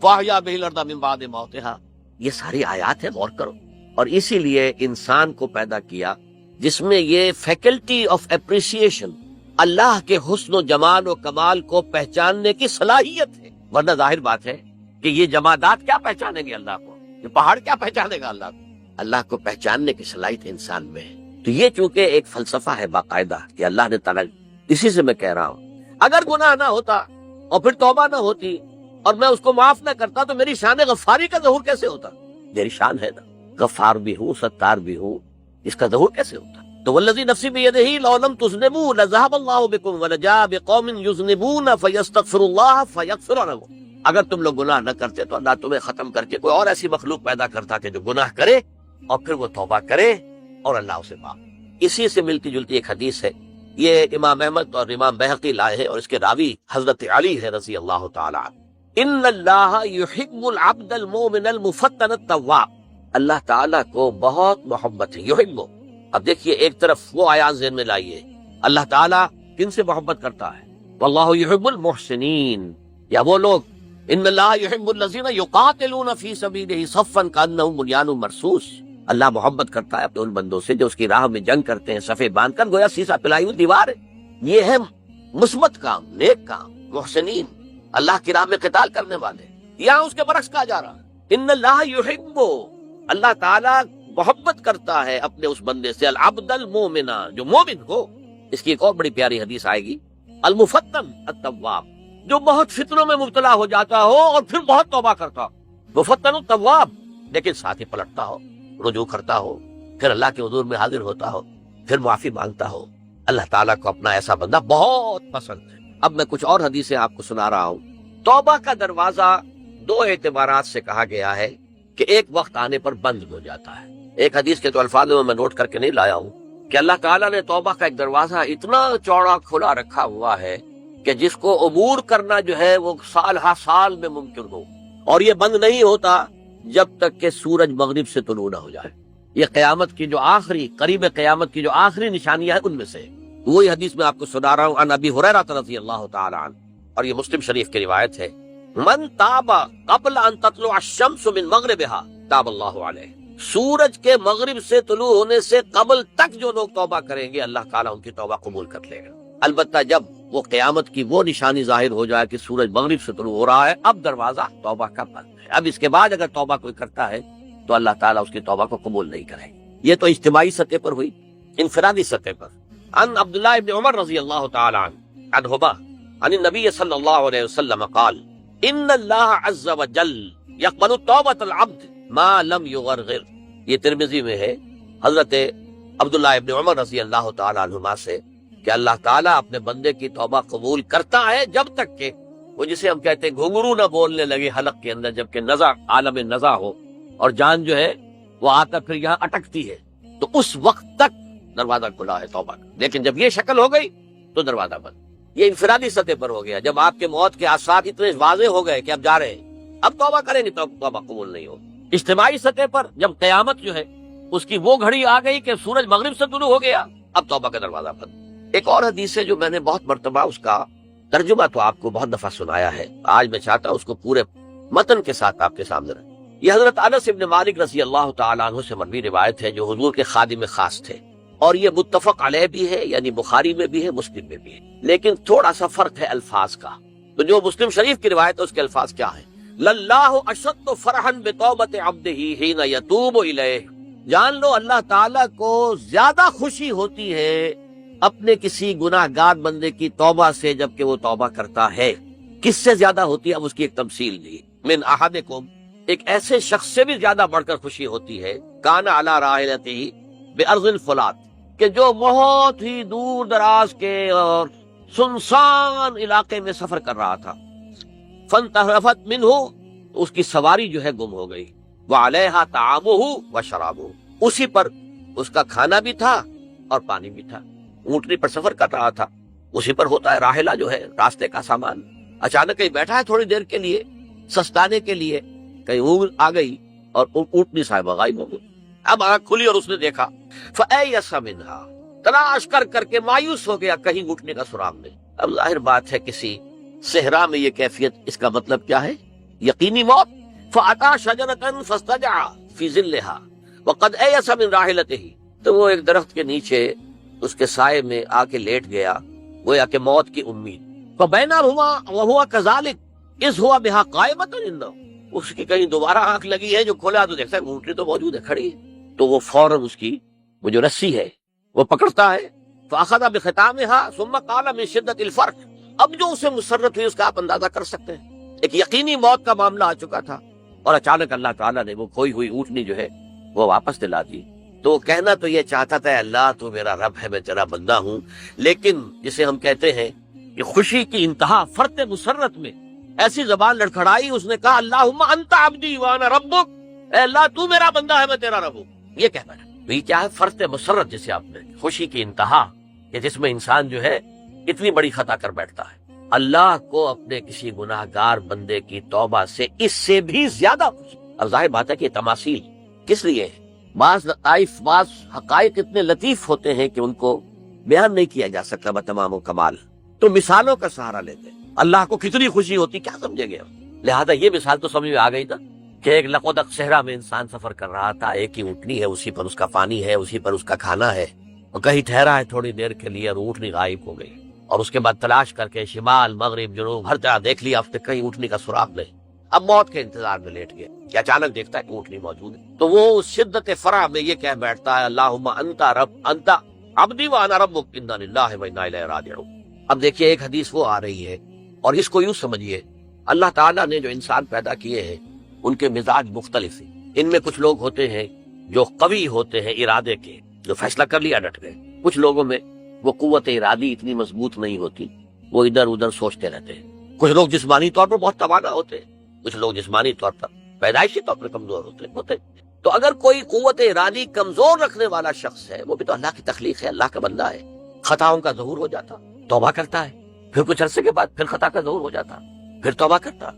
فاحیا به الارض من بعد موتها. یہ ساری آیات ہیں، غور کرو. اور اسی لیے انسان کو پیدا کیا جس میں یہ فیکلٹی آف اپریسیشن، اللہ کے حسن و جمال و کمال کو پہچاننے کی صلاحیت ہے. ورنہ ظاہر بات ہے کہ یہ جمادات کیا پہچانیں گے اللہ کو، یہ پہاڑ کیا پہچانے گا اللہ کو. اللہ کو پہچاننے کی صلاحیت انسان میں ہے. تو یہ چونکہ ایک فلسفہ ہے باقاعدہ کہ اللہ نے تعالیٰ، اسی سے میں کہہ رہا ہوں اگر گناہ نہ ہوتا اور پھر توبہ نہ ہوتی اور میں اس کو معاف نہ کرتا تو میری شان غفاری کا ظہور کیسے ہوتا؟ میری شان ہے نا، غفار بھی ہوں، ستار بھی ہوں، اس کا ظہور کیسے ہوتا؟ تو والذی نفسی بیدہ لو لم تذنبوا لذهب اللہ بکم ولجاء بقوم یذنبون فیستغفروا اللہ فیغفر لهم. اگر تم لوگ گناہ نہ کرتے تو اللہ تمہیں ختم کر کے کوئی اور ایسی مخلوق پیدا کرتا کہ جو گناہ کرے اور پھر وہ توبہ کرے اور اللہ اسے معاف. اسی سے ملتی جلتی ایک حدیث ہے، یہ امام احمد اور امام بہقی لائے ہیں اور اس کے راوی حضرت علی ہے رضی اللہ تعالی عنہ. ان اللہ یحب العبد المؤمن المفتن التواب، اللہ تعالیٰ کو بہت محبت ہے، یحب. اب دیکھیے ایک طرف وہ آیات ذہن میں لائیے، اللہ تعالیٰ کن سے محبت کرتا ہے؟ واللہ یحب المحسنین، یا وہ لوگ ان اللہ یحب الذین یقاتلون فی سبیلہ صفا کانہم بنیان مرصوص، اللہ محبت کرتا ہے اپنے ان بندوں سے جو اس کی راہ میں جنگ کرتے ہیں صفے باندھ کر، گویا سیسا پلائی ہوئی دیوار ہے. یہ ہے مثبت کام، نیک کام، محسنین، اللہ کی راہ میں قتال کرنے والے. یہاں اس کے برعکس کہا جا رہا ہے ان اللہ یحب، اللہ تعالیٰ محبت کرتا ہے اپنے اس بندے سے، العبد المومن، جو مومن ہو. اس کی ایک اور بڑی پیاری حدیث آئے گی، المفتن التواب، جو بہت فتنوں میں مبتلا ہو جاتا ہو اور پھر بہت توبہ کرتا ہو. مفتن التواب، لیکن ساتھ ہی پلٹتا ہو، رجوع کرتا ہو، پھر اللہ کے حضور میں حاضر ہوتا ہو، پھر معافی مانگتا ہو. اللہ تعالیٰ کو اپنا ایسا بندہ بہت پسند ہے. اب میں کچھ اور حدیثیں آپ کو سنا رہا ہوں. توبہ کا دروازہ دو اعتبارات سے کہا گیا ہے کہ ایک وقت آنے پر بند ہو جاتا ہے. ایک حدیث کے تو الفاظ میں نوٹ کر کے نہیں لایا ہوں کہ اللہ تعالیٰ نے توبہ کا ایک دروازہ اتنا چوڑا کھلا رکھا ہوا ہے کہ جس کو عبور کرنا جو ہے وہ سال ہا سال میں ممکن ہو، اور یہ بند نہیں ہوتا جب تک کہ سورج مغرب سے طلوع نہ ہو جائے. یہ قیامت کی جو آخری، قریب قیامت کی جو آخری نشانیاں ہیں ان میں سے وہی حدیث میں آپ کو سنا رہا ہوں. عن ابی ہریرہ رضی اللہ تعالی عنہ، اور یہ مسلم شریف کی روایت ہے، من تاب قبل ان تطلع الشمس من مغربها تاب اللہ علیہ. سورج کے مغرب سے طلوع ہونے سے قبل تک جو لوگ توبہ کریں گے اللہ تعالیٰ ان کی توبہ قبول کر لے گا. البتہ جب وہ قیامت کی وہ نشانی ظاہر ہو جائے کہ سورج مغرب سے طلوع ہو رہا ہے، اب دروازہ توبہ کا بند ہے. اب اس کے بعد اگر توبہ کوئی کرتا ہے تو اللہ تعالیٰ اس کی توبہ کو قبول نہیں کرے. یہ تو اجتماعی سطح پر ہوئی. انفرادی سطح پر عن عبداللہ ابن عمر رضی اللہ تعالی عنہما عن النبی صلی اللہ علیہ وسلم قال ان اللہ عز وجل یقبل توبۃ العبد ما لم یغرغر. یہ ترمذی میں ہے حضرت عبداللہ ابن عمر رضی اللہ تعالی عنہما سے کہ اللہ تعالیٰ اپنے بندے کی توبہ قبول کرتا ہے جب تک کہ وہ جسے ہم کہتے ہیں گھنگرو نہ بولنے لگے حلق کے اندر، جبکہ نزع عالم نزع ہو اور جان جو ہے وہ آتا پھر یہاں اٹکتی ہے، تو اس وقت تک دروازہ کھلا ہے توبہ کا. لیکن جب یہ شکل ہو گئی تو دروازہ بند. یہ انفرادی سطح پر ہو گیا. جب آپ کے موت کے آثار اتنے واضح ہو گئے کہ اب جا رہے ہیں، اب توبہ کریں گے تو توبہ قبول نہیں ہو. اجتماعی سطح پر جب قیامت جو ہے اس کی وہ گھڑی آ گئی کہ سورج مغرب سے طلوع ہو گیا، اب توبہ کا دروازہ بند. ایک اور حدیث ہے جو میں نے بہت مرتبہ اس کا ترجمہ تو آپ کو بہت دفعہ سنایا ہے، آج میں چاہتا ہوں اس کو پورے متن کے ساتھ آپ کے سامنے رکھیں. یہ حضرت انس ابن مالک رضی اللہ تعالیٰ عنہ سے مروی روایت ہے جو حضور کے خادم خاص تھے، اور یہ متفق علیہ بھی ہے، یعنی بخاری میں بھی ہے، مسلم میں بھی ہے، لیکن تھوڑا سا فرق ہے الفاظ کا. تو جو مسلم شریف کی روایت ہے اس کے الفاظ کیا ہیں؟ للہ اشد فرحا بتوبۃ عبدہ حین یتوب الیہ. جان لو اللہ تعالیٰ کو زیادہ خوشی ہوتی ہے اپنے کسی گناہ گار بندے کی توبہ سے جبکہ وہ توبہ کرتا ہے. کس سے زیادہ ہوتی ہے؟ اب اس کی ایک تمثیل دی. من احدکم، ایک ایسے شخص سے بھی زیادہ بڑھ کر خوشی ہوتی ہے، کان علی راحلتہ بارض الفلات، کہ جو بہت ہی دور دراز کے اور سنسان علاقے میں سفر کر رہا تھا، فانتہرفت منہ، اس کی سواری جو ہے گم ہو گئی، وعلیہا طعامہ وشرابہ، اسی پر اس کا کھانا بھی تھا اور پانی بھی تھا، اونٹنی پر سفر کر رہا تھا، اسی پر ہوتا ہے راحلہ جو ہے راستے کا سامان، اچانک کہیں بیٹھا ہے تھوڑی دیر کے لیے سستانے کے لیے، کہیں اونٹ آ گئی اور اونٹنی صاحبہ غائب ہو گئی۔ اب آنکھ کھلی اور اس نے دیکھا، فَأَيَّسَ مِنْهَا، تلاش کر کر کے مایوس ہو گیا، کہیں اونٹنے کا سراغ نہیں۔ اب ظاہر بات ہے کسی صحرا میں یہ کیفیت، اس کا مطلب کیا ہے؟ یقینی موت۔ فَأَتَىٰ شَجَرَةً فَاسْتَجَعَ فِي ظِلِّهَا وَقَدْ أَيَسَ مِنْ رَاحِلَتِهِ، تو وہ ایک درخت کے نیچے اس کے سائے میں آ کے لیٹ گیا، گویا کہ موت کی امید۔ فَبَيْنَهُمَا وَهُوَ كَذَلِكَ إِذْ هُوَ بِهَا قَائِمَةٌ عِندَهُ، اس کی کہیں دوبارہ آنکھ لگی ہے، جو کھولا تو دیکھتا ہے اونٹنی تو موجود ہے، کھڑی ہے، تو وہ فوراً اس کی وہ جو رسی ہے وہ پکڑتا ہے، فَأَخَذَ بِخِتَامِهَا ثُمَّ قَالَ مِن شِدَّةِ الْفَرْقِ، اب جو اسے مسرت ہوئی اس کا آپ اندازہ کر سکتے ہیں، ایک یقینی موت کا معاملہ آ چکا تھا، اور اچانک اللہ تعالیٰ نے وہ کھوئی ہوئی اونٹنی جو ہے وہ واپس دلا دی۔ تو کہنا تو یہ چاہتا تھا، اللہ تو میرا رب ہے، میں تیرا بندہ ہوں، لیکن جسے ہم کہتے ہیں کہ خوشی کی انتہا فرط مسرت میں ایسی زبان لڑکھڑائی، اس نے کہا اللہم انت عبدی وانا ربک، اے اللہ تو میرا بندہ ہے، میں تیرا رب ہوں۔ یہ کہنا ہے، یہ کیا ہے؟ فرط مسرت جسے آپ نے، خوشی کی انتہا، کہ جس میں انسان جو ہے اتنی بڑی خطا کر بیٹھتا ہے۔ اللہ کو اپنے کسی گناہ گار بندے کی توبہ سے اس سے بھی زیادہ خوشی۔ اب ظاہر بات ہے کہ یہ تماثیل کس لیے ہے؟ بعض لطائف، بعض حقائق اتنے لطیف ہوتے ہیں کہ ان کو بیان نہیں کیا جا سکتا بتمام و کمال، تو مثالوں کا سہارا لیتے ہیں۔ اللہ کو کتنی خوشی ہوتی کیا سمجھے گے؟ لہذا یہ مثال تو سمجھ میں آ گئی نا کہ ایک لقودق صحرا میں انسان سفر کر رہا تھا، ایک ہی اونٹنی ہے، اسی پر اس کا پانی ہے، اسی پر اس کا کھانا ہے، اور کہیں ٹھہرا ہے تھوڑی دیر کے لیے اور اونٹنی غائب ہو گئی، اور اس کے بعد تلاش کر کے شمال مغرب جنوب ہر جگہ دیکھ لیا، اب تک کہیں اونٹنی کا سراغ نہیں۔ اب موت کے انتظار میں لیٹ گیا کہ اچانک دیکھتا ہے کہ اونٹنی موجود ہے، تو وہ اس شدت فرح میں یہ کہہ بیٹھتا ہے اللہم انت عبدی وانا ربک انا للہ و انا الیہ راجعون۔ اب دیکھیے ایک حدیث وہ آ رہی ہے، اور اس کو یوں سمجھیے، اللہ تعالیٰ نے جو انسان پیدا کیے ہیں ان کے مزاج مختلف ہیں۔ ان میں کچھ لوگ ہوتے ہیں جو قوی ہوتے ہیں ارادے کے، جو فیصلہ کر لیا ڈٹ گئے۔ کچھ لوگوں میں وہ قوت ارادی اتنی مضبوط نہیں ہوتی، وہ ادھر ادھر سوچتے رہتے ہیں۔ کچھ لوگ جسمانی طور پر بہت توانا ہوتے ہیں، کچھ لوگ جسمانی طور پر پیدائشی طور پر کمزور ہوتے ہیں۔ تو اگر کوئی قوت ارادی کمزور رکھنے والا شخص ہے، وہ بھی تو اللہ کی تخلیق ہے، اللہ کا بندہ ہے، خطاؤں کا ظہور ہو جاتا، توبہ کرتا ہے، پھر کچھ عرصے کے بعد پھر خطا کا ظہور ہو جاتا، پھر توبہ کرتا،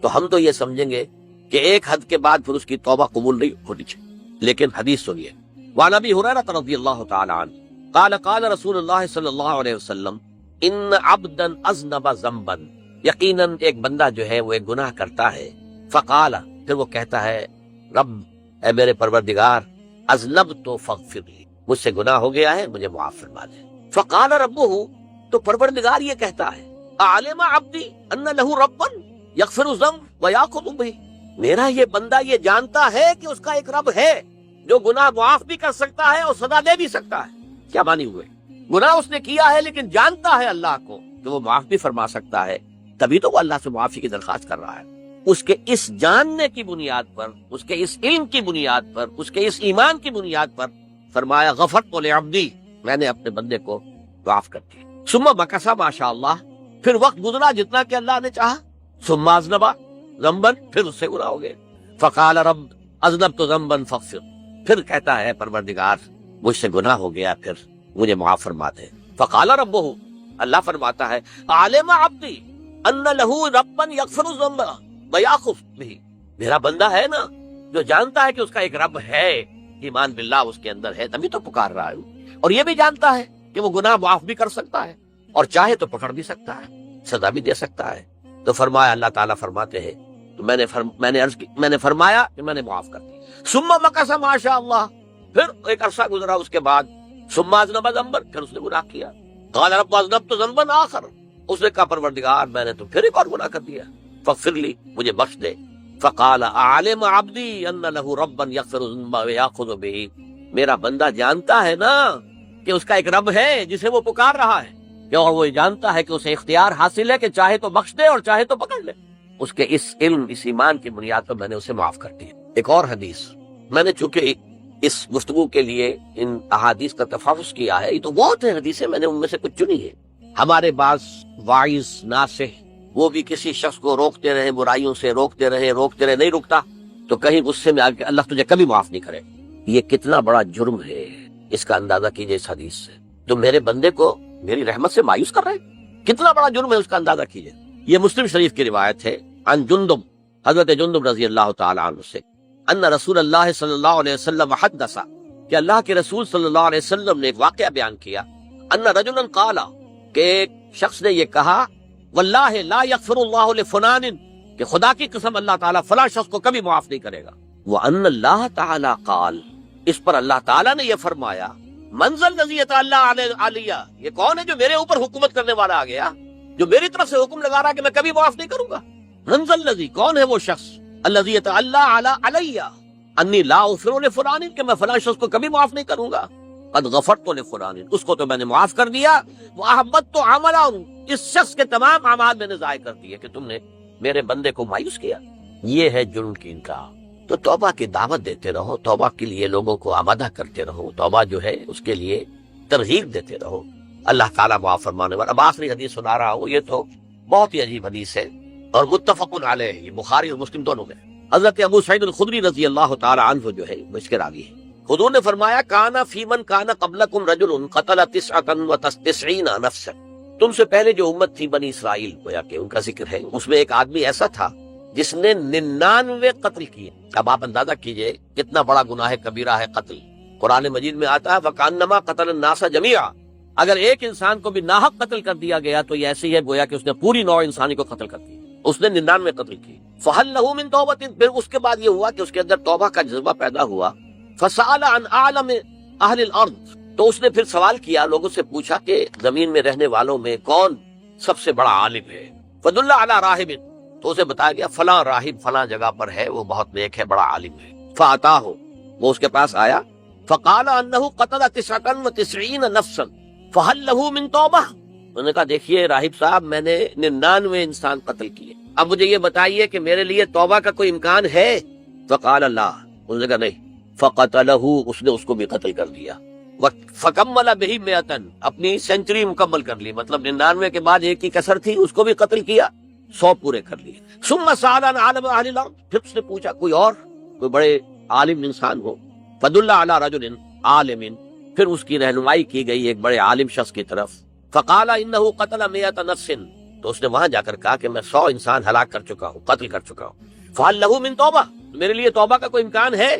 تو ہم تو یہ سمجھیں گے کہ ایک حد کے بعد پھر اس کی توبہ قبول نہیں ہونی چاہیے۔ لیکن حدیث سنیے، وعن ابی ہریرہ رضی اللہ تعالی عنہ قال قال رسول اللہ صلی اللہ علیہ وسلم ان عبدا اذنب ذنبا، یقیناً ایک بندہ جو ہے وہ ایک گناہ کرتا ہے، فقال، پھر وہ کہتا ہے رب، اے میرے پروردگار، اذنبت فاغفر لی، مجھ سے گناہ ہو گیا ہے، مجھے معاف فرما دے۔ فقال ربہ، تو پروردگار یہ کہتا ہے اعلم عبدی ان لہ ربا یغفر الذنب ویأخذ بہ، میرا یہ بندہ یہ جانتا ہے کہ اس کا ایک رب ہے جو گناہ معاف بھی کر سکتا ہے اور سزا دے بھی سکتا ہے۔ کیا مانی ہوئے؟ گناہ اس نے کیا ہے لیکن جانتا ہے اللہ کو کہ وہ معاف بھی فرما سکتا ہے، تبھی تو وہ اللہ سے معافی کی درخواست کر رہا ہے۔ اس کے اس جاننے کی بنیاد پر، اس کے اس علم کی بنیاد پر، اس کے اس ایمان کی بنیاد پر فرمایا غفرت لعبدی، میں نے اپنے بندے کو معاف کر دیا۔ ثم مکث ماشاء اللہ، پھر وقت گزرا جتنا کہ اللہ نے چاہا، ثم اذنب ذنبا، پھر اس سے گناہ ہو گئے، فقال رب اذنبت ذنبا فاغفر، پھر کہتا ہے پروردگار مجھ سے گناہ ہو گیا، پھر مجھے معاف فرما دے۔ فقال ربہ، اللہ فرماتا ہے عالم عبدی ان لہ ربا یغفر الذنب ویأخذ بہ، میرا بندہ ہے نا جو جانتا ہے کہ اس کا ایک رب ہے، ایمان باللہ اس کے اندر ہے، تبھی تو پکار رہا ہے، اور یہ بھی جانتا ہے کہ وہ گناہ معاف بھی کر سکتا ہے، اور چاہے تو پکڑ بھی سکتا ہے، سزا بھی دے سکتا ہے۔ تو فرمایا، اللہ تعالیٰ فرماتے ہیں تو میں نے فرمایا کہ میں نے معاف کر دیا۔ ثم مکث ما شاء اللہ، پھر ایک عرصہ گزرا اس کے بعد، ثم اذنب ذنبا، پھر اس نے گناہ کیا، قال رب اذنبت ذنبا آخر، اس نے کہا پروردگار میں نے تو پھر ایک اور گناہ کر دیا، فاغفر لی، مجھے بخش دے۔ فقال اعلم عبدی ان لہ ربا یغفر الذنب ویأخذ بہ، میرا بندہ جانتا ہے نا کہ اس کا ایک رب ہے جسے وہ پکار رہا ہے، اور وہ جانتا ہے کہ اسے اختیار حاصل ہے کہ چاہے تو بخش دے اور چاہے تو پکڑ لے۔ اس کے اس علم، اس ایمان کی بنیاد پر میں نے اسے معاف کر دیا۔ ایک اور حدیث، میں نے چونکہ اس گفتگو کے لیے ان احادیث کا تفحص کیا ہے. یہ تو بہت ہے حدیثیں، میں نے ان میں سے کچھ چنی ہے. ہمارے بعض واعظ ناصح وہ بھی کسی شخص کو روکتے رہے، برائیوں سے روکتے رہے، نہیں رکتا تو کہیں غصے میں آ کے اللہ تجھے کبھی معاف نہیں کرے. یہ کتنا بڑا جرم ہے، اس کا اندازہ کیجئے اس حدیث سے. تو میرے بندے کو میری رحمت سے مایوس کر رہے ہیں، کتنا بڑا جرم ہے، اس کا اندازہ کیجئے. یہ مسلم شریف کی روایت ہے عن جندب، حضرت جندب رضی اللہ تعالی عنہ سے، ان رسول اللہ صلی اللہ علیہ وسلم حدث، کہ اللہ کے رسول صلی اللہ علیہ وسلم نے ایک واقعہ بیان کیا. ان رجلا قال، کہ ایک شخص نے یہ کہا، واللہ لا یغفر اللہ لفلان، کہ خدا کی قسم اللہ تعالیٰ فلاں شخص کو کبھی معاف نہیں کرے گا. وان اللہ تعالیٰ قال، اس پر اللہ تعالیٰ نے یہ فرمایا، منزل الذی یتعالی علیہ، یہ کون ہے جو میرے اوپر حکومت کرنے والا آ گیا، جو میری طرف سے حکم لگا رہا کہ میں کبھی معاف نہیں کروں گا. منزل الذی، کون ہے وہ شخص، الذی یتعالی علیہ انی لا اغفر لفلان، کہ میں فلاں شخص کو کبھی معاف نہیں کروں گا. قد غفرت لفلان، اس کو تو میں نے معاف کر دیا. واحبطت عملہ، اس شخص کے تمام اعمال میں نے ضائع کر دیے کہ تم نے میرے بندے کو مایوس کیا. یہ ہے جرم کی انتہا. تو توبہ کی دعوت دیتے رہو، توبہ کے لیے لوگوں کو آمادہ کرتے رہو، توبہ جو ہے اس کے لیے ترغیب دیتے رہو. اللہ تعالیٰ معاف فرمانے والا. اب آخری حدیث سنا رہا ہوں، یہ تو بہت ہی عجیب حدیث ہے اور متفق علیہ، یہ بخاری اور مسلم دونوں میں. حضرت ابو سعید الخدری رضی اللہ تعالی عنہ جو ہے وہ اس کے راوی ہے. حضور نے فرمایا، کانا فی من کانا قبلکم رجل قتل 99 نفسا، تم سے پہلے جو امت تھی بنی اسرائیل، گویا کہ ان کا ذکر ہے، اس میں ایک آدمی ایسا تھا جس نے 99 قتل کیے. اب آپ اندازہ کیجئے کتنا بڑا گناہ کبیرہ ہے قتل. قرآن مجید میں آتا ہے وَكَأَنَّمَا قَتَلَ النَّاسَ جَمِيعًا، اگر ایک انسان کو بھی ناحق قتل کر دیا گیا تو یہ ایسے ہی ہے گویا کہ اس نے پوری نوع انسانی کو قتل کر دیا. اس نے 99 قتل کی. فَهَلْ لَهُ مِن تَوْبَةٍ، پھر اس کے بعد یہ ہوا کہ اس کے اندر توبہ کا جذبہ پیدا ہوا. فَسَأَلَ عَنْ أَعْلَمِ أَهْلِ الْأَرْضِ، تو اس نے پھر سوال کیا، لوگوں سے پوچھا کہ زمین میں رہنے والوں میں کون سب سے بڑا عالم ہے. فَدُلَّ عَلَى رَاهِبٍ، تو اسے بتایا گیا فلاں راہب فلاں جگہ پر ہے، وہ بہت نیک ہے، بڑا عالم ہے. فَأَتَاهُ، وہ اس کے پاس آیا. فَقَالَ أَنَّهُ قَتَلَ 99 نَفْسًا فَهَلْ لَهُ مِن تَوْبَةٍ، انہوں نے کہا دیکھیے راہب صاحب، میں نے 99 انسان قتل کیے، اب مجھے یہ بتائیے کہ میرے لیے توبہ کا کوئی امکان ہے. فقال لا، انہوں نے کہا نہیں. فقتلہ، اس نے اس کو بھی قتل کر دیا. فکمل بہ 100، اپنی سینچری مکمل کر لی، مطلب 99 کے بعد ایک کی کسر تھی، اس کو بھی قتل کیا، 100 پورے کر لیے. ثم سأل عن عالم اہل الارض، پھر اس نے پوچھا کوئی اور، کوئی بڑے عالم انسان ہو. فدل علی رجل عالم، پھر اس کی رہنمائی کی گئی ایک بڑے عالم شخص کی طرف. فقال انہ قتل 100 نفس، تو اس نے وہاں جا کر کہا کہ میں 100 انسان ہلاک کر چکا ہوں، قتل کر چکا ہوں. فہل لہ من توبہ، میرے لیے توبہ کا کوئی امکان ہے؟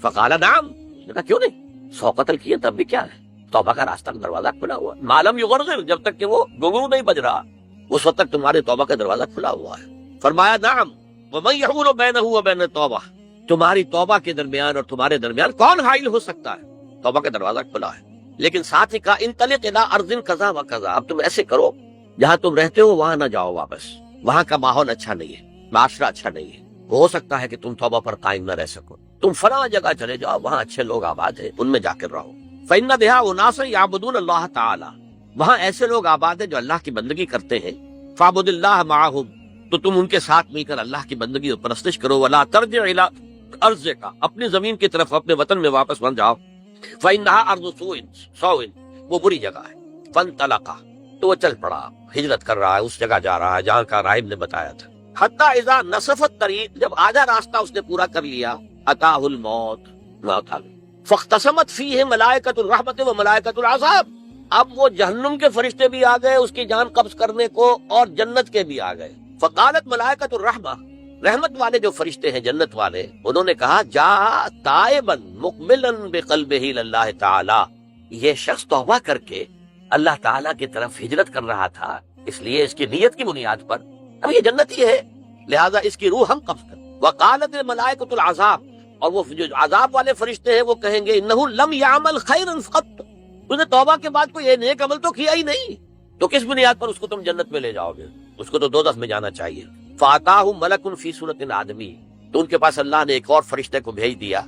فقال نعم، اس نے کہا کیوں نہیں، 100 قتل کیے تب بھی کیا ہے، توبہ کا راستہ دروازہ کھلا ہوا. معلوم یغرغر، جب تک کہ وہ گنگرو نہیں بج رہا اس وقت تک تمہارے توبہ کا دروازہ کھلا ہوا ہے. فرمایا نعم، ومن یحول بینہ وبین التوبہ، تمہاری توبہ کے درمیان اور تمہارے درمیان کون حائل ہو سکتا ہے، توبہ کا دروازہ کھلا ہے. لیکن ساتھ ہی کہا انطلق الی ارض کذا و کذا، اب تم ایسے کرو جہاں تم رہتے ہو وہاں نہ جاؤ واپس، وہاں کا ماحول اچھا نہیں ہے، معاشرہ اچھا نہیں ہے، ہو سکتا ہے کہ تم توبہ پر قائم نہ رہ سکو، تم فلاں جگہ چلے جاؤ، وہاں اچھے لوگ آباد ہیں، ان میں جا کر رہو. فإن بها أناسا يعبدون الله تعالی، وہاں ایسے لوگ آباد ہیں جو اللہ کی بندگی کرتے ہیں. فاعبد اللہ معهم، تو تم ان کے ساتھ مل کر اللہ کی بندگی اور پرستش کرو. ولا ترجع الى ارضک، اپنی زمین کی طرف اپنے وطن میں واپس بن جاؤ. فإنها ارض سوء، وہ بری جگہ ہے. فانطلق، تو وہ چل پڑا، ہجرت کر رہا ہے، اس جگہ جا رہا ہے جہاں کا راہب نے بتایا تھا. حتی اذا نصف الطریق، جب آدھا راستہ اس نے پورا کر لیا، اتاہ الموت، موت آ گئی. فاختصمت فیہ ملائکۃ الرحمت و ملائکۃ العذاب، اب وہ جہنم کے فرشتے بھی آ گئے اس کی جان قبض کرنے کو اور جنت کے بھی آ گئے. فقالت ملائکۃ الرحمہ، رحمت والے جو فرشتے ہیں جنت والے، انہوں نے کہا جا تائبا مقبلا بقلبہ اللہ تعالی، یہ شخص توبہ کر کے اللہ تعالیٰ کی طرف ہجرت کر رہا تھا، اس لیے اس کی نیت کی بنیاد پر اب یہ جنتی ہے، لہذا اس کی روح ہم قبض کریں. وقالت ملائکۃ العذاب، اور وہ جو عذاب والے فرشتے ہیں وہ کہیں گے انہ لم یعمل خیرا قط، اس نے توبہ کے بعد کوئی نیک عمل تو کیا ہی نہیں، تو کس بنیاد پر اس کو تم جنت میں لے جاؤ گے، اس کو تو دوزخ میں جانا چاہیے. فاتاہ ملک فی صورت آدمی، تو ان کے پاس اللہ نے ایک اور فرشتے کو بھیج دیا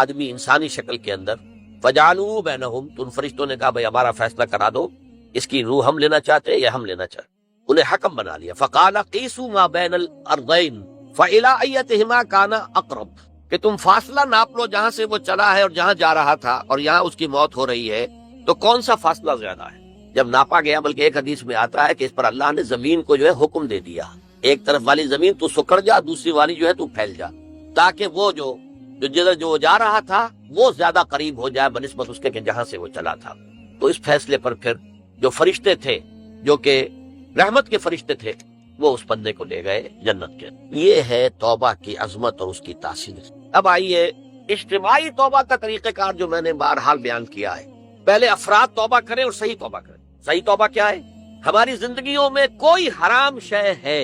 آدمی انسانی شکل کے اندر. فجعلوا بینہم، تو ان فرشتوں نے کہا بھئی ہمارا فیصلہ کرا دو، اس کی روح ہم لینا چاہتے ہیں یا ہم لینا چاہتے، انہیں حکم بنا لیا. فقال قیسوا ما بین الارضین فإلی ایتہما کان اقرب، کہ تم فاصلہ ناپ لو جہاں سے وہ چلا ہے اور جہاں جا رہا تھا اور یہاں اس کی موت ہو رہی ہے، تو کون سا فاصلہ زیادہ ہے؟ جب ناپا گیا، بلکہ ایک حدیث میں آتا ہے کہ اس پر اللہ نے زمین کو جو ہے حکم دے دیا، ایک طرف والی زمین تو سکڑ جا، دوسری والی جو ہے تو پھیل جا، تاکہ وہ جو جا رہا تھا وہ زیادہ قریب ہو جائے بنسبت اس کے کہ جہاں سے وہ چلا تھا۔ تو اس فیصلے پر پھر جو فرشتے تھے، جو کہ رحمت کے فرشتے تھے، وہ اس بندے کو لے گئے جنت کے۔ یہ ہے توبہ کی عظمت اور اس کی تاثیر۔ اب آئیے اجتماعی توبہ کا طریقہ کار جو میں نے بہرحال بیان کیا ہے۔ پہلے افراد توبہ کریں اور صحیح توبہ کریں۔ صحیح توبہ کیا ہے؟ ہماری زندگیوں میں کوئی حرام شے ہے،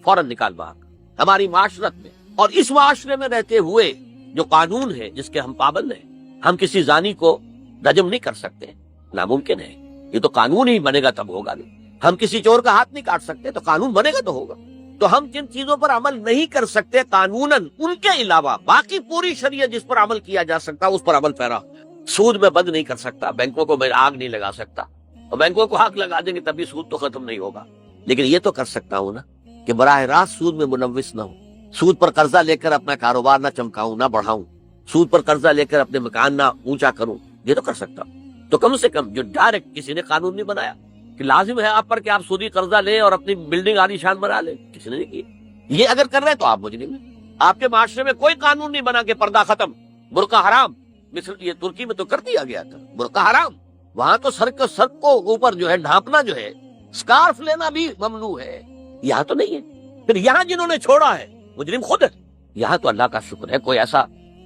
فوراً نکال باہر۔ ہماری معاشرت میں اور اس معاشرے میں رہتے ہوئے جو قانون ہے جس کے ہم پابند ہیں، ہم کسی زانی کو رجم نہیں کر سکتے، ناممکن ہے، یہ تو قانون ہی بنے گا تب ہوگا نہیں۔ ہم کسی چور کا ہاتھ نہیں کاٹ سکتے، تو قانون بنے گا تو ہوگا۔ تو ہم جن چیزوں پر عمل نہیں کر سکتے قانوناً، ان کے علاوہ باقی پوری شریعت جس پر عمل کیا جا سکتا اس پر عمل پیرا۔ سود میں بند نہیں کر سکتا، بینکوں کو میں آگ نہیں لگا سکتا، اور بینکوں کو آگ لگا دیں گے تب بھی سود تو ختم نہیں ہوگا، لیکن یہ تو کر سکتا ہوں نا کہ براہ راست سود میں ملوث نہ ہوں، سود پر قرضہ لے کر اپنا کاروبار نہ چمکاؤں، نہ بڑھاؤں، سود پر قرضہ لے کر اپنے مکان نہ اونچا کروں، یہ تو کر سکتا ہوں۔ تو کم سے کم جو ڈائریکٹ کسی نے قانون نہیں بنایا کہ لازم ہے آپ پر کہ آپ سودی قرضہ لیں اور اپنی بلڈنگ عالی شان بنا لیں، کسی نے نہیں کی۔ یہ اگر کر رہے تو آپ مجرم ہیں۔ آپ کے معاشرے میں کوئی قانون نہیں بنا کہ پردہ ختم، برقع حرام، مثل یہ ترکی میں تو کر دیا گیا تھا، برقع حرام، وہاں تو سر کو اوپر جو ہے ڈھانپنا جو ہے، سکارف لینا بھی ممنوع ہے، یہاں تو نہیں ہے۔ پھر یہاں جنہوں نے چھوڑا ہے مجرم خود ہے۔ یہاں تو اللہ کا شکر ہے کوئی ایسا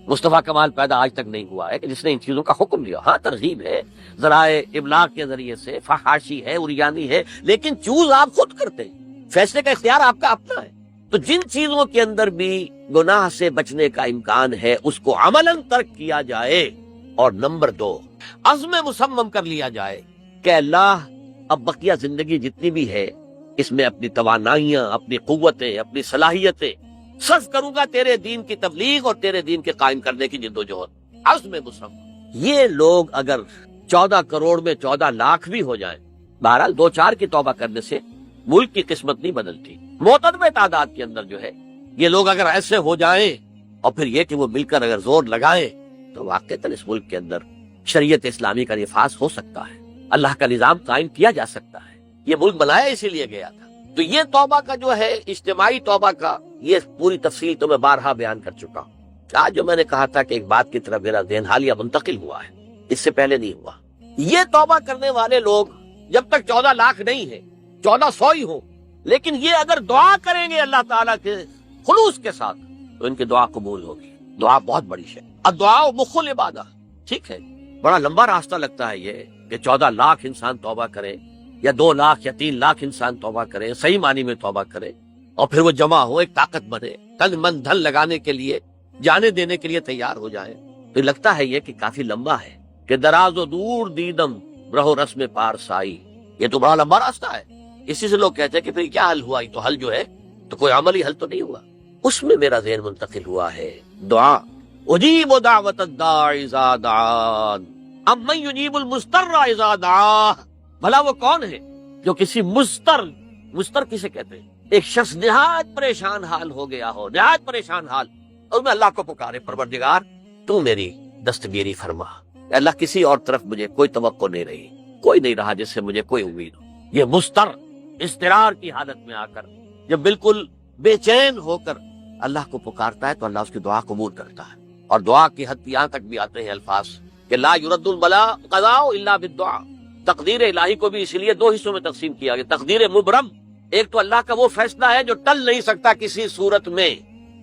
مصطفیٰ کمال پیدا آج تک نہیں ہوا ہے کہ جس نے ان چیزوں کا حکم دیا۔ ہاں ترغیب ہے، ذرائع ابلاغ کے ذریعے سے، فحاشی ہے، اریانی ہے، لیکن چوز آپ خود کرتے ہیں، فیصلے کا اختیار آپ کا اپنا ہے۔ تو جن چیزوں کے اندر بھی گناہ سے بچنے کا امکان ہے اس کو عملاً ترک کیا جائے، اور نمبر 2 عزم مصمم کر لیا جائے کہ اللہ اب بقیہ زندگی جتنی بھی ہے اس میں اپنی توانائیاں، اپنی قوتیں، اپنی صلاحیتیں صرف کروں گا تیرے دین کی تبلیغ اور تیرے دین کے قائم کرنے کی جدوجہد۔ عزم مصمم۔ یہ لوگ اگر 14 کروڑ میں 14 لاکھ بھی ہو جائیں، بہرحال 2-4 کی توبہ کرنے سے ملک کی قسمت نہیں بدلتی۔ معتدل تعداد کے اندر جو ہے یہ لوگ اگر ایسے ہو جائیں اور پھر یہ کہ وہ مل کر اگر زور لگائیں تو واقعتاً اس ملک کے اندر شریعت اسلامی کا نفاذ ہو سکتا ہے، اللہ کا نظام قائم کیا جا سکتا ہے۔ یہ ملک بنایا اسی لیے گیا تھا۔ تو یہ توبہ کا جو ہے اجتماعی توبہ کا یہ پوری تفصیل تو میں بارہا بیان کر چکا ہوں۔ آج جو میں نے کہا تھا کہ ایک بات کی طرف میرا ذہن حالیہ منتقل ہوا ہے، اس سے پہلے نہیں ہوا۔ یہ توبہ کرنے والے لوگ جب تک 14 لاکھ نہیں ہے، 1400 ہی ہوں، لیکن یہ اگر دعا کریں گے اللہ تعالیٰ کے خلوص کے ساتھ تو ان کی دعا قبول ہوگی۔ دعا بہت بڑی ہے، الدعاء مخ العبادہ۔ ٹھیک ہے، بڑا لمبا راستہ لگتا ہے یہ کہ 14 لاکھ انسان توبہ کرے، یا 2 لاکھ یا 3 لاکھ انسان توبہ کرے، صحیح معنی میں توبہ کرے، اور پھر وہ جمع ہو، ایک طاقت بنے، تن من دھن لگانے کے لیے، جانے دینے کے لیے تیار ہو جائے۔ تو لگتا ہے یہ کہ کافی لمبا ہے کہ دراز و دور دیدم رہو رسم پارسائی، یہ تو بڑا لمبا راستہ ہے۔ اسی سے لوگ کہتے ہیں کہ پھر کیا حل ہوا؟ یہ تو حل جو ہے تو کوئی عملی حل تو نہیں ہوا۔ اس میں میرا ذہن منتقل ہوا ہے دعا، اجیب دعوت الداعی اذا دعان امن یجیب المضطر اذا دعاہ۔ بھلا وہ کون ہے جو کسی مضطر کسے کہتے ہیں؟ ایک شخص نہایت پریشان حال ہو گیا ہو، نہایت پریشان حال، اور میں اللہ کو پکارے، پروردگار تو میری دستگیری فرما۔ اللہ کسی اور طرف مجھے کوئی توقع نہیں رہی، کوئی نہیں رہا جس سے مجھے کوئی امید ہو۔ یہ مضطر اضطرار کی حالت میں آ کر جب بالکل بے چین ہو کر اللہ کو پکارتا ہے تو اللہ اس کی دعا قبول کرتا ہے۔ اور دعا کی حد یہاں تک بھی آتے ہیں الفاظ کہ لا یرد البلاء قضاء الا بالدعاء۔ تقدیر الہی کو بھی اسی لیے 2 حصوں میں تقسیم کیا گیا، تقدیر مبرم، ایک تو اللہ کا وہ فیصلہ ہے جو ٹل نہیں سکتا کسی صورت میں،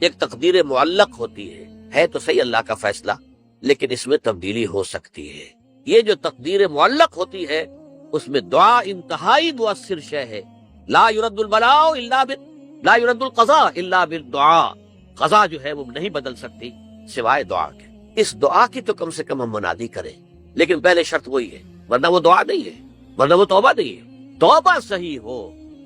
ایک تقدیر معلق ہوتی ہے تو صحیح اللہ کا فیصلہ لیکن اس میں تبدیلی ہو سکتی ہے۔ یہ جو تقدیر معلق ہوتی ہے اس میں دعا انتہائی مؤثر شے ہے۔ لا يرد البلاء الا لا يرد القضاء الا بالدعاء۔ قضا جو ہے وہ نہیں بدل سکتی سوائے دعا کے۔ اس دعا کی تو کم سے کم ہم منادی کریں، لیکن پہلے شرط وہی ہے، ورنہ وہ دعا نہیں ہے، ورنہ وہ توبہ نہیں ہے۔ توبہ صحیح ہو،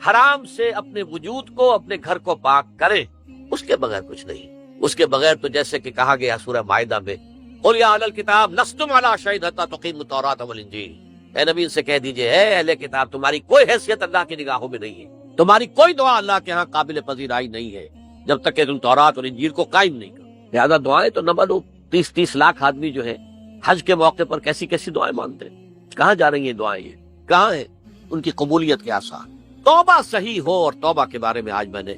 حرام سے اپنے وجود کو، اپنے گھر کو پاک کرے، اس کے بغیر کچھ نہیں۔ اس کے بغیر تو جیسے کہ کہا گیا سورہ مائدہ میں، قل یا اہل الکتاب لستم علی شیء حتی تقیموا التوراۃ والانجیل، اے نبی ان سے کہہ دیجئے اے اہل کتاب تمہاری کوئی حیثیت اللہ کی نگاہوں میں نہیں ہے، تمہاری کوئی دعا اللہ کے ہاں قابل پذیرائی نہیں ہے جب تک کہ تم تورات اور انجیل کو قائم نہیں کرو۔ لہذا دعائیں تو نہ بنو. 30 لاکھ آدمی جو ہے حج کے موقع پر کیسی کیسی دعائیں مانتے ہیں. کہاں جا رہی ہیں دعائیں؟ یہ کہاں ہیں ان کی قبولیت کے آثار؟ توبہ صحیح ہو. اور توبہ کے بارے میں آج میں نے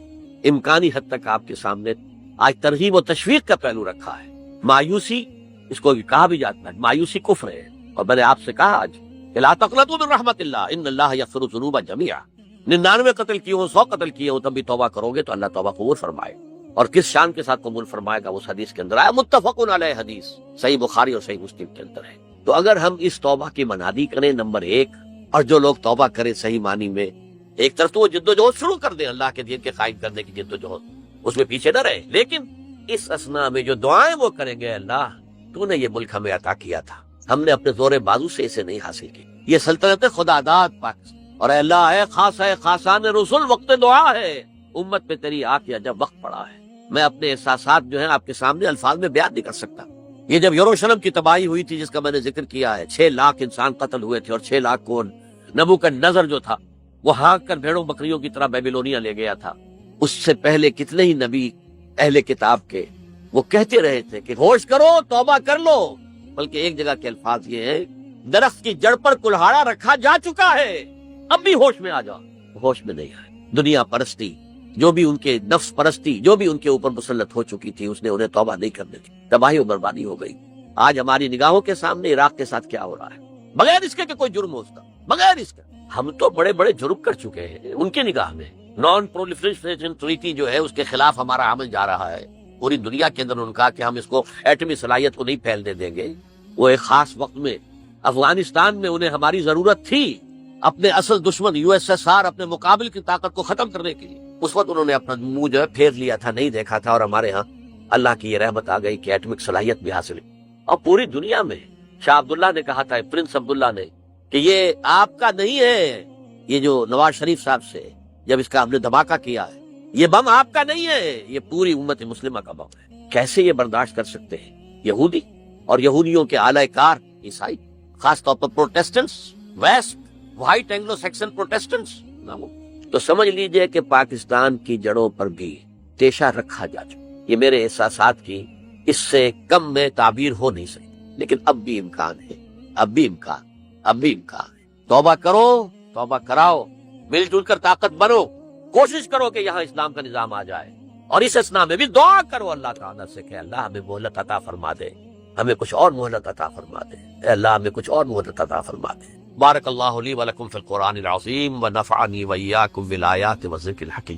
امکانی حد تک آپ کے سامنے آج ترغیب و تشویق کا پہلو رکھا ہے. مایوسی اس کو کہا بھی جاتا ہے، مایوسی کفر ہے. اور میں نے آپ سے کہا آج کہ لا تقنطوا من رحمت اللہ ان اللہ یغفر الذنوب جميعا. 99 قتل کیے ہوں، 100 قتل کیے ہوں، تب بھی توبہ کرو گے تو اللہ توبہ قبول فرمائے. اور کس شان کے ساتھ قبول فرمائے گا اس حدیث کے اندر آیا، متفق علیہ حدیث صحیح بخاری اور صحیح مسلم کے اندر ہے. تو اگر ہم اس توبہ کی منادی کریں نمبر 1، اور جو لوگ توبہ کریں صحیح معنی میں، ایک طرف تو وہ جد و جہد شروع کر دیں اللہ کے دین کے قائم کرنے کی جد و جہد، اس میں پیچھے نہ رہے، لیکن اس اثناء میں جو دعائیں وہ کریں گے، اللہ تو نے یہ ملک ہمیں عطا کیا تھا، ہم نے اپنے زور بازو سے اسے نہیں حاصل کی، یہ سلطنت خدا داد پاکستان، اور اے اللہ اے خاصان رسول وقت دعا ہے، امت پہ تیری آ کے جب وقت پڑا ہے. میں اپنے احساسات جو ہیں آپ کے سامنے الفاظ میں بیان نہیں کر سکتا. یہ جب یروشلم کی تباہی ہوئی تھی جس کا میں نے ذکر کیا ہے، 6 لاکھ انسان قتل ہوئے تھے، اور 6 لاکھ کو نبوکدنضر جو تھا وہ ہانک کر بھیڑوں بکریوں کی طرح بیبیلونیا لے گیا تھا. اس سے پہلے کتنے ہی نبی اہل کتاب کے وہ کہتے رہے تھے کہ ہوش کرو، توبہ کر لو. بلکہ ایک جگہ کے الفاظ یہ ہیں، درخت کی جڑ پر کلہاڑا رکھا جا چکا ہے، اب بھی ہوش میں آ جاؤ. ہوش میں نہیں آئے. دنیا پرستی جو بھی ان کے نفس پرستی جو بھی ان کے اوپر مسلط ہو چکی تھی، اس نے انہیں توبہ نہیں کرنے دی، تباہی و بربادی ہو گئی. آج ہماری نگاہوں کے سامنے عراق کے ساتھ کیا ہو رہا ہے، بغیر اس کے کہ کوئی جرم ہو اس کا، بغیر اس کا. ہم تو بڑے بڑے جرم کر چکے ہیں ان کی نگاہ میں. نان پرولیفریشن ٹریٹی جو ہے اس کے خلاف ہمارا عمل جا رہا ہے پوری دنیا کے اندر. انہوں نے کہا کہ ہم اس کو ایٹمی صلاحیت کو نہیں پھیلنے دیں گے. وہ ایک خاص وقت میں افغانستان میں انہیں ہماری ضرورت تھی اپنے اصل دشمن USSR اپنے مقابل کی طاقت کو ختم کرنے کے لیے. اس وقت انہوں نے اپنا منہ جو ہے پھیر لیا تھا، نہیں دیکھا تھا، اور ہمارے ہاں اللہ کی یہ رحمت آ گئی کہ ایٹمک صلاحیت بھی حاصل ہوئی. اور پوری دنیا میں شاہ عبداللہ نے کہا تھا، پرنس عبداللہ نے، کہ یہ آپ کا نہیں ہے، یہ جو نواز شریف صاحب سے جب اس کا ہم نے دھماکہ کیا ہے، یہ بم آپ کا نہیں ہے، یہ پوری امت مسلمہ کا بم ہے. کیسے یہ برداشت کر سکتے ہیں یہودی اور یہودیوں کے اعلی کار عیسائی، خاص طور پر Protestants, west white Anglo Saxon Protestants. تو سمجھ لیجئے کہ پاکستان کی جڑوں پر بھی تیشہ رکھا جا چکا. یہ میرے احساسات کی اس سے کم میں تعبیر ہو نہیں سکتی، لیکن اب بھی امکان ہے، اب بھی امکان ہے. توبہ کرو، توبہ کراؤ، مل جل کر طاقت بنو، کوشش کرو کہ یہاں اسلام کا نظام آ جائے. اور اس اسنا میں بھی دعا کرو اللہ تعالیٰ سے کہ اللہ ہمیں مہلت عطا فرما دے، ہمیں کچھ اور مہلت عطا فرما دے. اے اللہ ہمیں کچھ اور مہلت عطا فرما دے. بارک اللہ لی ولکم فی القرآن العظیم ونفعنی وإیاکم بالآیات والذکر الحکیم.